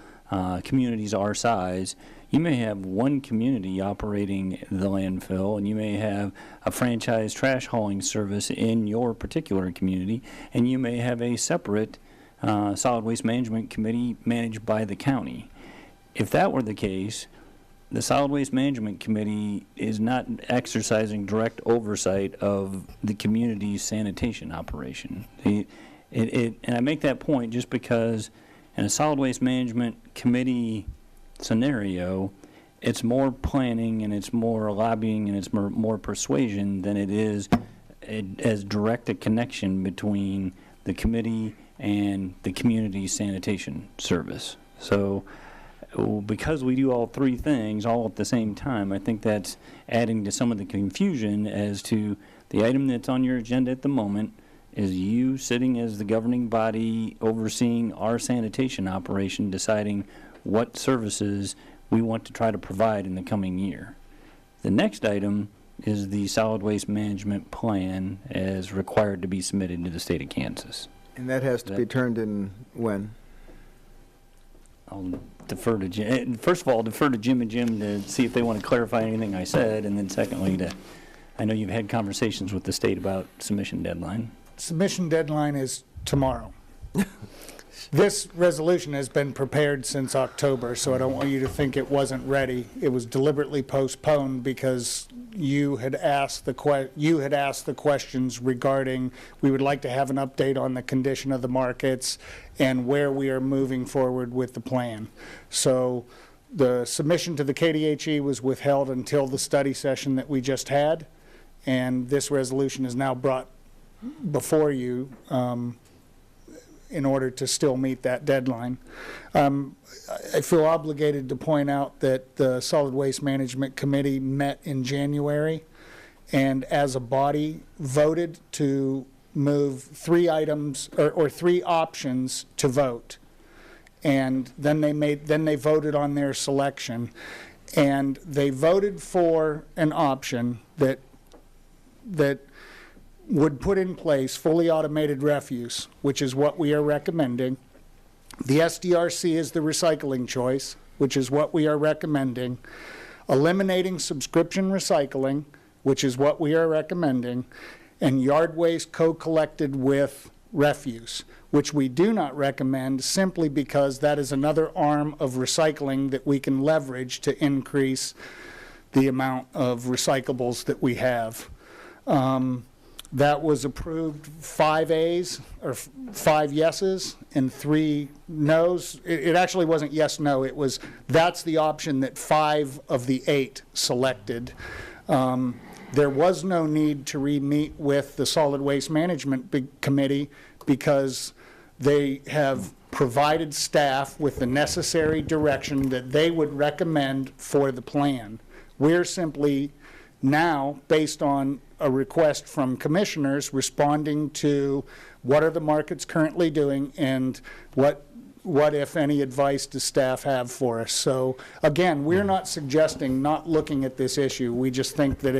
communities our size, you may have one community operating the landfill, and you may have a franchise trash hauling service in your particular community, and you may have a separate solid waste management committee managed by the county. If that were the case, the Solid Waste Management Committee is not exercising direct oversight of the community's sanitation operation. And I make that point just because in a Solid Waste Management Committee scenario, it's more planning and it's more lobbying and it's more persuasion than it is as direct a connection between the committee and the community sanitation service. So because we do all three things all at the same time, I think that's adding to some of the confusion as to the item that's on your agenda at the moment is you sitting as the governing body overseeing our sanitation operation, deciding what services we want to try to provide in the coming year. The next item is the solid waste management plan as required to be submitted to the state of Kansas. And that has to be turned in when? I'll defer to Jim. First of all, defer to Jim and Jim to see if they want to clarify anything I said, and then secondly, I know you've had conversations with the state about submission deadline. Submission deadline is tomorrow. This resolution has been prepared since October, so I don't want you to think it wasn't ready. It was deliberately postponed because you had asked the questions regarding, we would like to have an update on the condition of the markets and where we are moving forward with the plan. So the submission to the KDHE was withheld until the study session that we just had, and this resolution is now brought before you in order to still meet that deadline. I feel obligated to point out that the Solid Waste Management Committee met in January and as a body voted to move 3 items or 3 options to vote. And then they voted on their selection, and they voted for an option that would put in place fully automated refuse, which is what we are recommending. The SDRC is the recycling choice, which is what we are recommending. Eliminating subscription recycling, which is what we are recommending. And yard waste co-collected with refuse, which we do not recommend simply because that is another arm of recycling that we can leverage to increase the amount of recyclables that we have. That was approved 5 A's or 5 yeses and 3 no's. It actually wasn't yes, no. It was, that's the option that 5 of the 8 selected. There was no need to re-meet with the Solid Waste Management Committee because they have provided staff with the necessary direction that they would recommend for the plan. We're simply now, based on a request from commissioners, responding to what are the markets currently doing and what if any advice does staff have for us. So again, we're not suggesting not looking at this issue. We just think that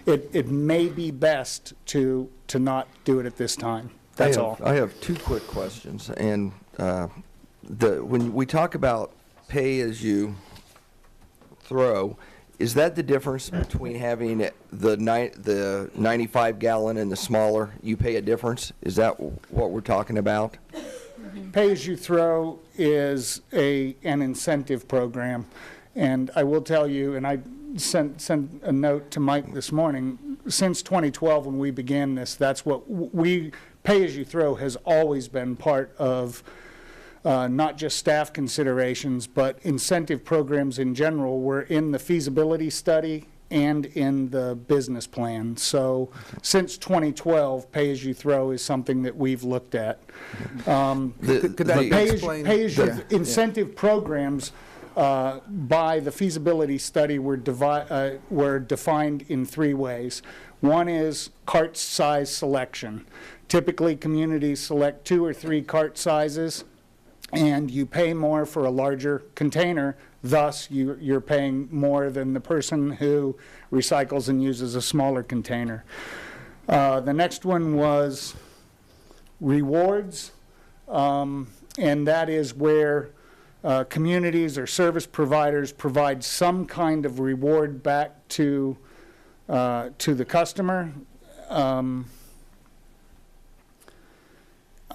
it may be best to not do it at this time. That's all. I have 2 quick questions. And when we talk about pay as you throw, is that the difference between having the 95 gallon and the smaller? You pay a difference? Is that what we're talking about? Pay as you throw is an incentive program. And I will tell you, and I sent a note to Mike this morning, since 2012 when we began this, that's what pay as you throw has always been part of not just staff considerations, but incentive programs in general were in the feasibility study and in the business plan. So since 2012, pay-as-you-throw is something that we've looked at. Could that explain? Incentive programs by the feasibility study were defined in 3 ways. One is cart size selection. Typically, communities select 2 or 3 cart sizes, and you pay more for a larger container. Thus, you're paying more than the person who recycles and uses a smaller container. The next one was rewards, and that is where communities or service providers provide some kind of reward back to the customer.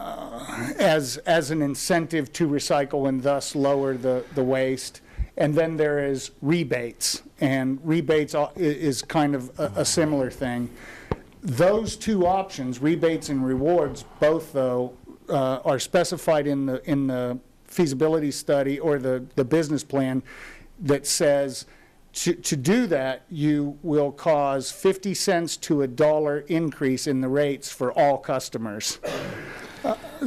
As an incentive to recycle and thus lower the waste. And then there is rebates, and rebates is kind of a similar thing. Those 2 options, rebates and rewards, both though are specified in the feasibility study or the business plan that says to do that you will cause 50 cents to $1 increase in the rates for all customers.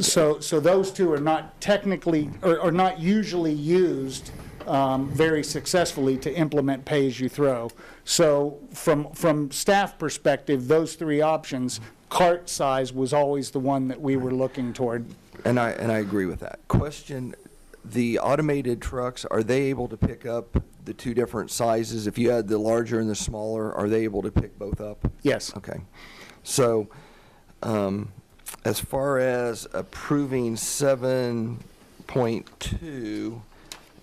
So those 2 are not technically or not usually used very successfully to implement pay-as-you-throw. So from staff perspective, those three options, cart size was always the one that we were looking toward. And I agree with that. Question, the automated trucks, are they able to pick up the two different sizes? If you had the larger and the smaller, are they able to pick both up? Yes. Okay. So, as far as approving 7.2,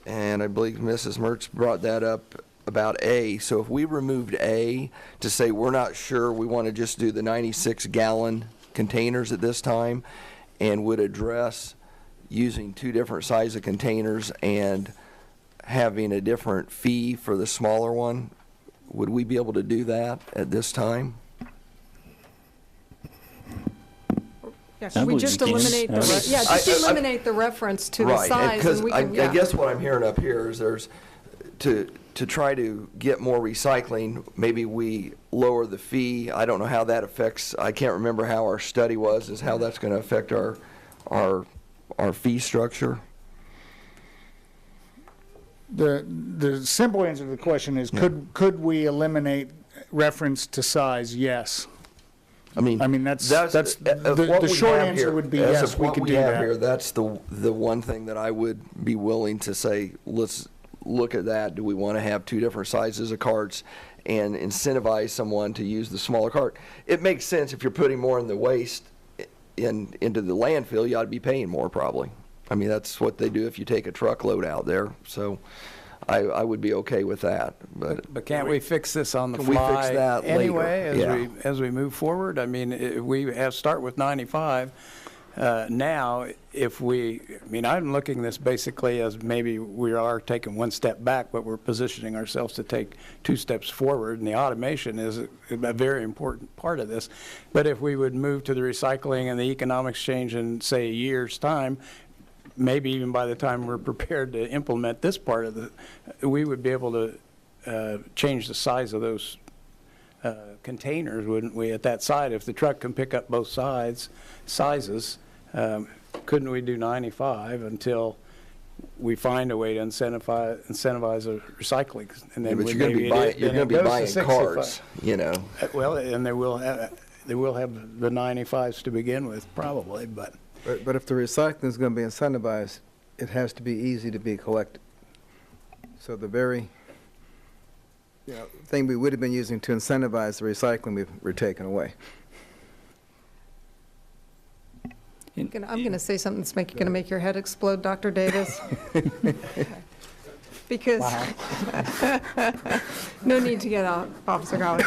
and I believe Mrs. Mertz brought that up about A. So if we removed A to say we're not sure, we want to just do the 96-gallon containers at this time, and would address using two different size of containers and having a different fee for the smaller one, would we be able to do that at this time? Yeah, I should we believe just you can. eliminate the, yeah, just eliminate the reference to the Right, size, because and we I can, yeah. guess what I'm hearing up here is there's, to try to get more recycling, maybe we lower the fee. I don't know how that affects, I can't remember how our study was, is how that's going to affect our fee structure. The simple answer to the question is, could we eliminate reference to size? Yes. I mean, that's what the we short have answer here, would be as yes, of we what could do have that. here, that's the one thing that I would be willing to say, let's look at that. Do we want to have two different sizes of carts and incentivize someone to use the smaller cart? It makes sense if you're putting more in the waste into the landfill, you ought to be paying more probably. I mean, that's what they do if you take a truckload out there. So I would be okay with that. But can't we fix this on the Can we fix fly that later? anyway as we move forward? I mean, we have start with 95. Now, I'm looking this basically as maybe we are taking one step back, but we're positioning ourselves to take two steps forward, and the automation is a very important part of this. But if we would move to the recycling and the economics change in, say, a year's time, maybe even by the time we're prepared to implement this part of we would be able to change the size of those containers, wouldn't we, at that side? If the truck can pick up both sizes, couldn't we do 95 until we find a way to incentivize a recycling? And then but you're going to be buying cars, you know. Well, and they will have the 95s to begin with, probably, but if the recycling is going to be incentivized, it has to be easy to be collected. So the very thing we would have been using to incentivize the recycling, we're taking away. I'm going to say something that's going to make your head explode, Dr. Davis. Because, no need to get off, Officer Collins.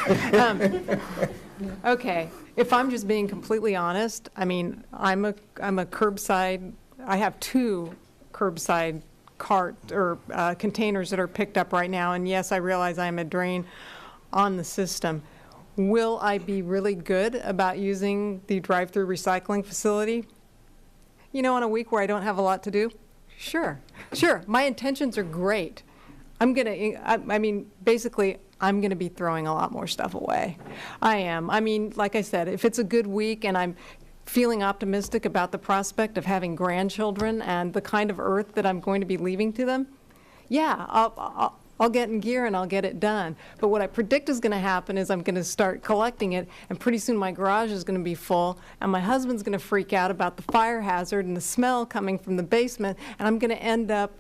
Okay, if I'm just being completely honest, I mean, I'm a curbside, I have two curbside cart or containers that are picked up right now, and yes, I realize I'm a drain on the system. Will I be really good about using the drive-through recycling facility? You know, on a week where I don't have a lot to do? Sure. My intentions are great. Basically, I'm going to be throwing a lot more stuff away. I am. I mean, like I said, if it's a good week and I'm feeling optimistic about the prospect of having grandchildren and the kind of earth that I'm going to be leaving to them, yeah, I'll get in gear and I'll get it done. But what I predict is going to happen is I'm going to start collecting it, and pretty soon my garage is going to be full, and my husband's going to freak out about the fire hazard and the smell coming from the basement, and I'm going to end up,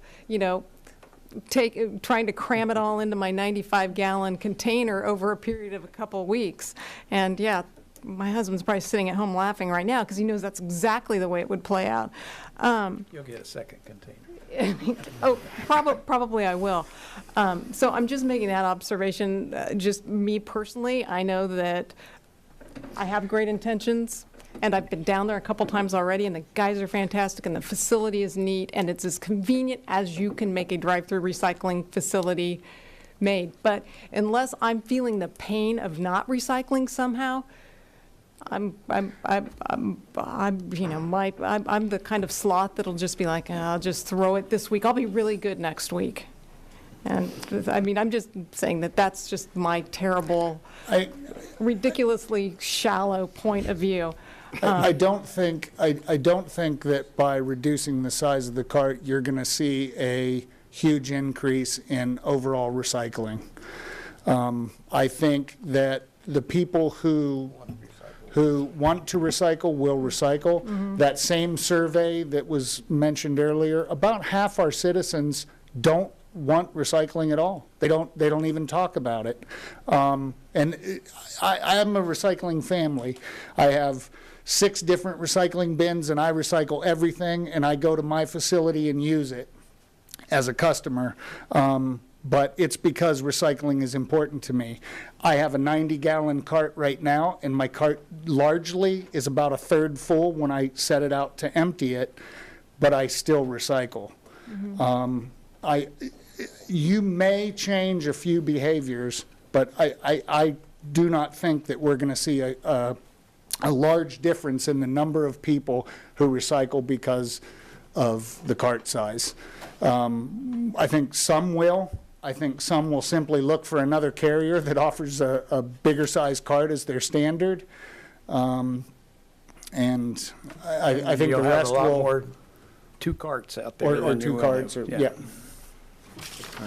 trying to cram it all into my 95-gallon container over a period of a couple of weeks. And yeah, my husband's probably sitting at home laughing right now because he knows that's exactly the way it would play out. You'll get a second container. Oh, probably I will. So I'm just making that observation. Just me personally, I know that I have great intentions, and I've been down there a couple times already, and the guys are fantastic, and the facility is neat, and it's as convenient as you can make a drive-through recycling facility made. But unless I'm feeling the pain of not recycling somehow, I'm the kind of sloth that'll just be like, I'll just throw it this week. I'll be really good next week. And I mean, I'm just saying that that's just my terrible, ridiculously shallow point of view. I don't think that by reducing the size of the cart, you're going to see a huge increase in overall recycling. I think that the people who want to recycle will recycle. That same survey that was mentioned earlier, about half our citizens don't want recycling at all. They don't even talk about it. And I am a recycling family. I have 6 different recycling bins, and I recycle everything, and I go to my facility and use it as a customer. But it's because recycling is important to me. I have a 90-gallon cart right now, and my cart largely is about a third full when I set it out to empty it, but I still recycle. You may change a few behaviors, but I do not think that we're going to see a large difference in the number of people who recycle because of the cart size. I think some will. I think some will simply look for another carrier that offers a bigger size cart as their standard. And I think the rest have a lot will. more 2 carts out there. Or than 2 you will carts, have. or, yeah.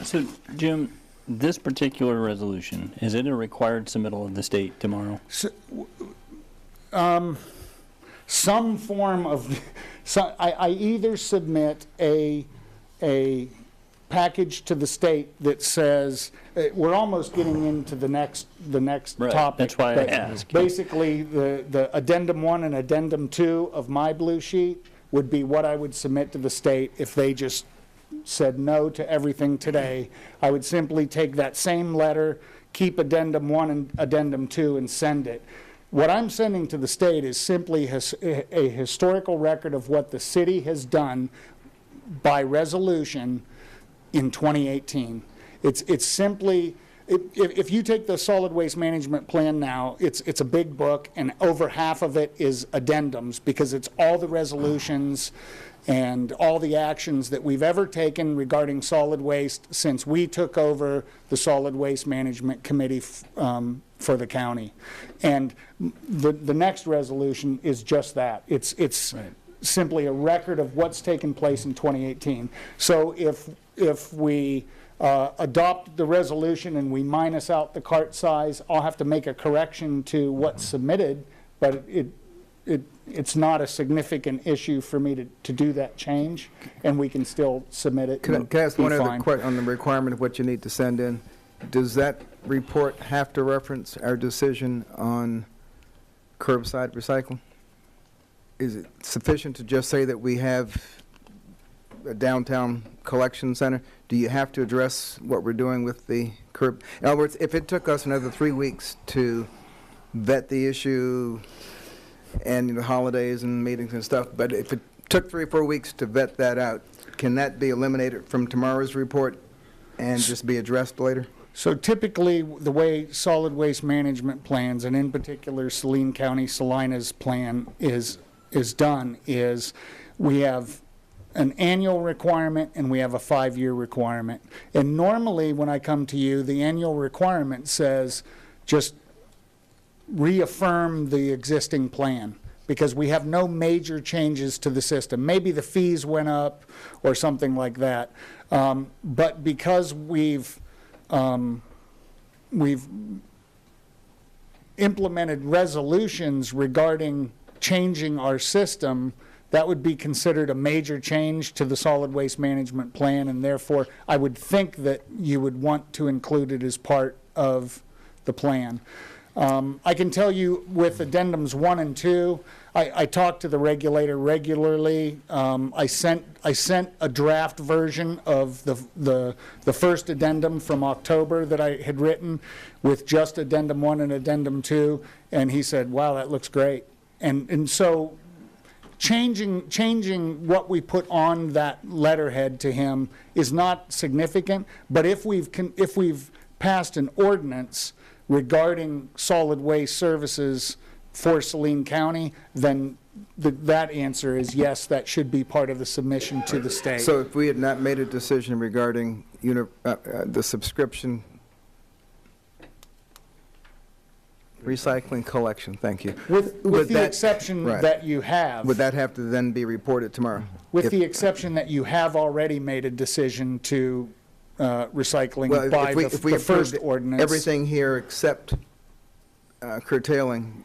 So, Jim, this particular resolution, is it a required submittal of the state tomorrow? Some form of, I either submit a package to the state that says, we're almost getting into the next Right, topic. that's why I but asked. Basically, the addendum 1 and addendum 2 of my blue sheet would be what I would submit to the state if they just said no to everything today. I would simply take that same letter, keep addendum 1 and addendum 2, and send it. What I'm sending to the state is simply a historical record of what the city has done by resolution in 2018. It's simply, if you take the solid waste management plan now, it's a big book, and over half of it is addendums, because it's all the resolutions and all the actions that we've ever taken regarding solid waste since we took over the Solid Waste Management Committee for the county. And the next resolution is just that. It's right. Simply a record of what's taken place in 2018. So if we adopt the resolution and we minus out the cart size, I'll have to make a correction to what's submitted, but it's not a significant issue for me to do that change, and we can still submit it. Can I ask one other question on the requirement of what you need to send in? Does that report have to reference our decision on curbside recycling? Is it sufficient to just say that we have a downtown collection center? Do you have to address what we're doing with the curb? In other words, if it took us another 3 weeks to vet the issue, and the holidays and meetings and stuff, but if it took 3 or 4 weeks to vet that out, can that be eliminated from tomorrow's report and just be addressed later? So typically, the way solid waste management plans, and in particular Saline County, Salina's plan is done, is we have an annual requirement and we have a 5-year requirement. And normally when I come to you, the annual requirement says just reaffirm the existing plan, because we have no major changes to the system. Maybe the fees went up or something like that. But because we've implemented resolutions regarding changing our system, that would be considered a major change to the solid waste management plan, and therefore I would think that you would want to include it as part of the plan. I can tell you with addendums 1 and 2, I talk to the regulator regularly. I sent a draft version of the first addendum from October that I had written with just addendum 1 and addendum 2, and he said, wow, that looks great. And so changing what we put on that letterhead to him is not significant, but if we've passed an ordinance regarding solid waste services for Saline County, then that answer is yes, that should be part of the submission to the state. So if we had not made a decision regarding the subscription, recycling collection, thank you. With Would the that- exception right. that you have. Would that have to then be reported tomorrow? With If- the exception that you have already made a decision to recycling Well, by if we the first approved ordinance. everything here except curtailing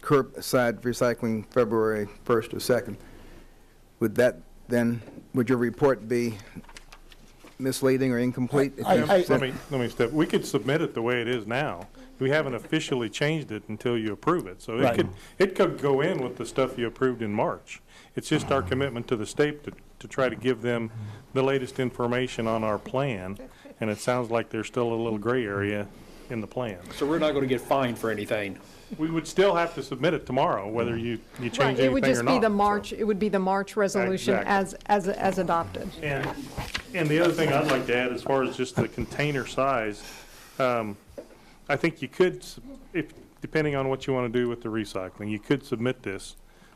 curbside recycling February 1st or 2nd, would that then, would your report be misleading or incomplete? if you Let said- me step, we could submit it the way it is now. We haven't officially changed it until you approve it. So Right. it could go in with the stuff you approved in March. It's just our commitment to the state to try to give them the latest information on our plan. And it sounds like there's still a little gray area in the plan. So we're not going to get fined for anything. We would still have to submit it tomorrow, whether you change Right, anything or not. it would just be the so. March, it would be the March resolution as adopted. And the other thing I'd like to add, as far as just the container size, I think you could, depending on what you want to do with the recycling, you could submit this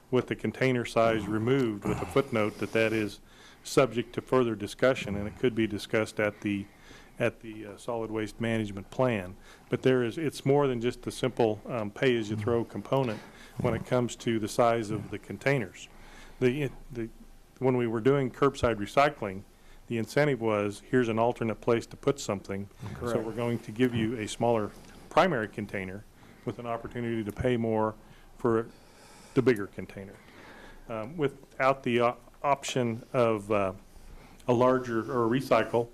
with the container size removed with a footnote that is subject to further discussion, and it could be discussed at the solid waste management plan. But it's more than just the simple pay-as-you-throw component when it comes to the size of the containers. When we were doing curbside recycling, the incentive was, here's an alternate place to put something. So we're going to give you a smaller primary container with an opportunity to pay more for the bigger container. Without the option of a larger or a recycle,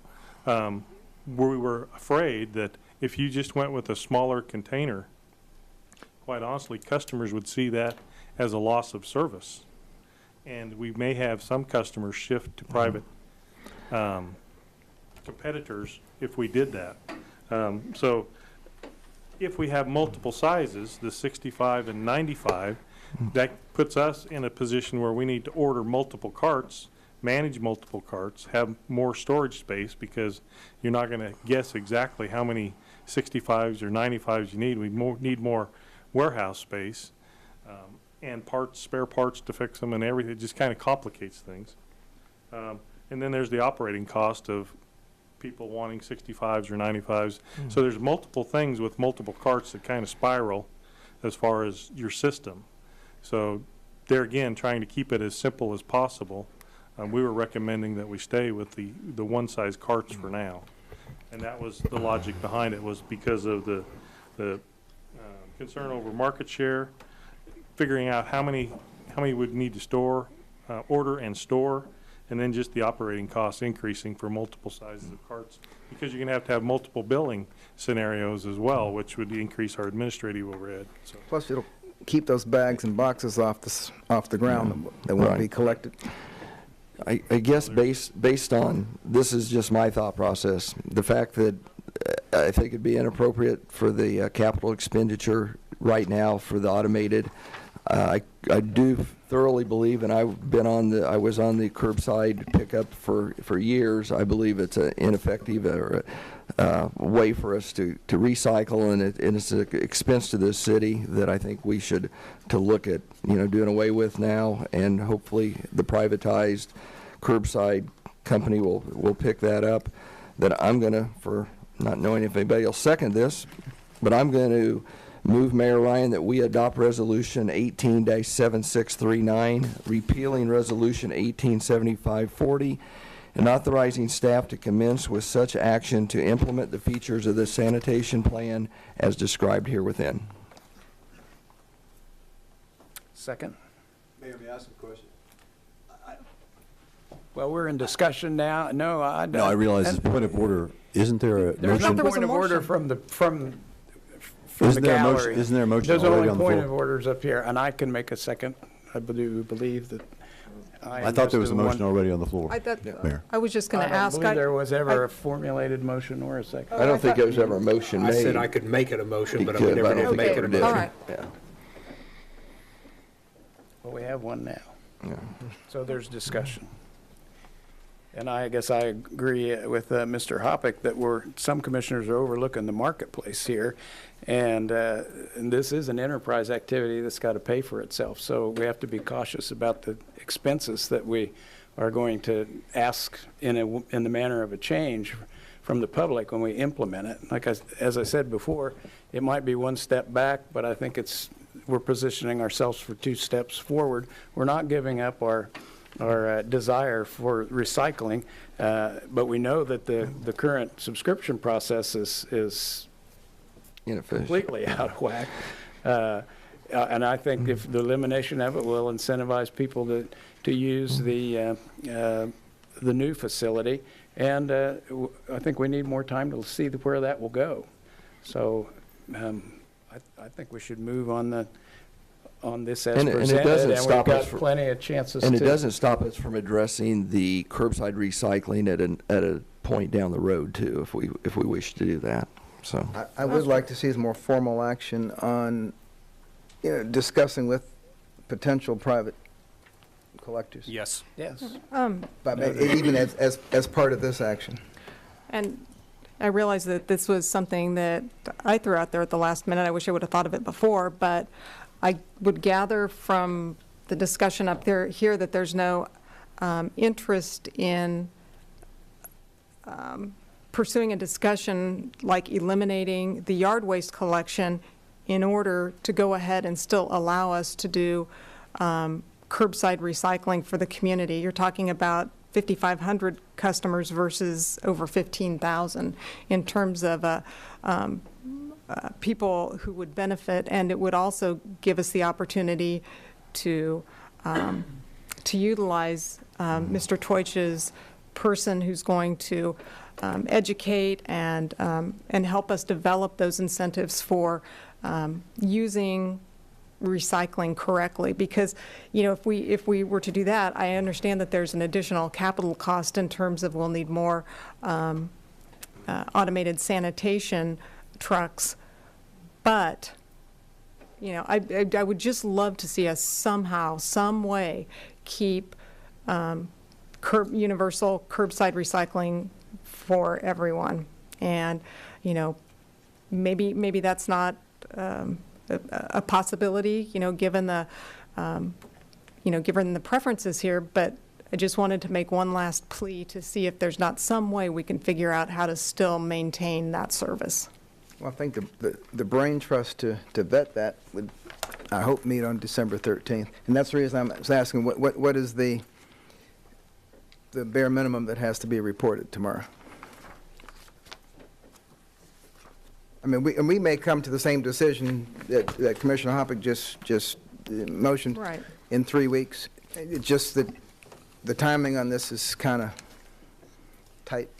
we were afraid that if you just went with a smaller container, quite honestly, customers would see that as a loss of service. And we may have some customers shift to private competitors if we did that. So if we have multiple sizes, the 65 and 95, that puts us in a position where we need to order multiple carts, manage multiple carts, have more storage space, because you're not going to guess exactly how many 65s or 95s you need. We need more warehouse space and spare parts to fix them and everything. It just kind of complicates things. And then there's the operating cost of people wanting 65s or 95s. So there's multiple things with multiple carts that kind of spiral as far as your system. So there again, trying to keep it as simple as possible. We were recommending that we stay with the one-size carts for now. And that was the logic behind it, was because of the concern over market share, figuring out how many would need to store, order and store, and then just the operating costs increasing for multiple sizes of carts, because you're going to have multiple billing scenarios as well, which would increase our administrative overhead. So. Plus, it'll keep those bags and boxes off the ground that won't be collected. I guess based on, this is just my thought process, the fact that I think it'd be inappropriate for the capital expenditure right now for the automated. I do thoroughly believe, and I was on the curbside pickup for years. I believe it's an ineffective way for us to recycle, and it's an expense to this city that I think we should to look at doing away with now, and hopefully the privatized curbside company will pick that up. That I'm gonna, for not knowing if anybody will second this, but I'm going to move, Mayor Ryan, that we adopt Resolution 18-7639, repealing Resolution 187540, and authorizing staff to commence with such action to implement the features of the sanitation plan as described here within. Second. Mayor, may I ask a question? Well, we're in discussion now. No, I don't. No, I realize it's a point of order. Isn't there a There's no motion? There was a point of order motion. from the Isn't there a motion- gallery. isn't there a motion There's already only on the point floor? of orders up here, and I can make a second. I believe that I thought there was a motion already on the floor. Mayor. I was just going I to don't ask. believe there was ever a formulated motion or a second. I don't think there was ever a motion I made. said I could make it a motion, but I You would could, never but I don't make think it a we did. motion. All right. Yeah. Well, we have one now. Yeah. So there's discussion. And I guess I agree with Mr. Hoppick that some commissioners are overlooking the marketplace here. And this is an enterprise activity that's got to pay for itself. So we have to be cautious about the expenses that we are going to ask in the manner of a change from the public when we implement it. Like as I said before, it might be one step back, but I think we're positioning ourselves for 2 steps forward. We're not giving up our desire for recycling, but we know that the current subscription process is Inefficient. completely out of whack. And I think if the elimination of it will incentivize people to use the new facility, and I think we need more time to see where that will go. So I think we should move on this as And it presented, doesn't and we've stop us got from- plenty of chances to. And it doesn't stop us from addressing the curbside recycling at a point down the road too, if we wish to do that. So I would like to see some more formal action on, discussing with potential private collectors. Yes. Yes. But even as part of this action. And I realize that this was something that I threw out there at the last minute. I wish I would have thought of it before, but I would gather from the discussion up there here that there's no interest in pursuing a discussion like eliminating the yard waste collection in order to go ahead and still allow us to do curbside recycling for the community. You're talking about 5,500 customers versus over 15,000 in terms of people who would benefit, and it would also give us the opportunity to utilize Mr. Teutsch's person who's going to educate and help us develop those incentives for using recycling correctly. Because, if we were to do that, I understand that there's an additional capital cost in terms of we'll need more automated sanitation trucks. But, I would just love to see us somehow, some way, keep universal curbside recycling for everyone. And, maybe that's not a possibility, given the, given the preferences here, but I just wanted to make one last plea to see if there's not some way we can figure out how to still maintain that service. Well, I think the brain trust to vet that would, I hope, meet on December 13th. And that's the reason I was asking, what is the bare minimum that has to be reported tomorrow? I mean, we may come to the same decision that Commissioner Hoppick just motioned Right. in 3 weeks. It's just that the timing on this is kind of tight.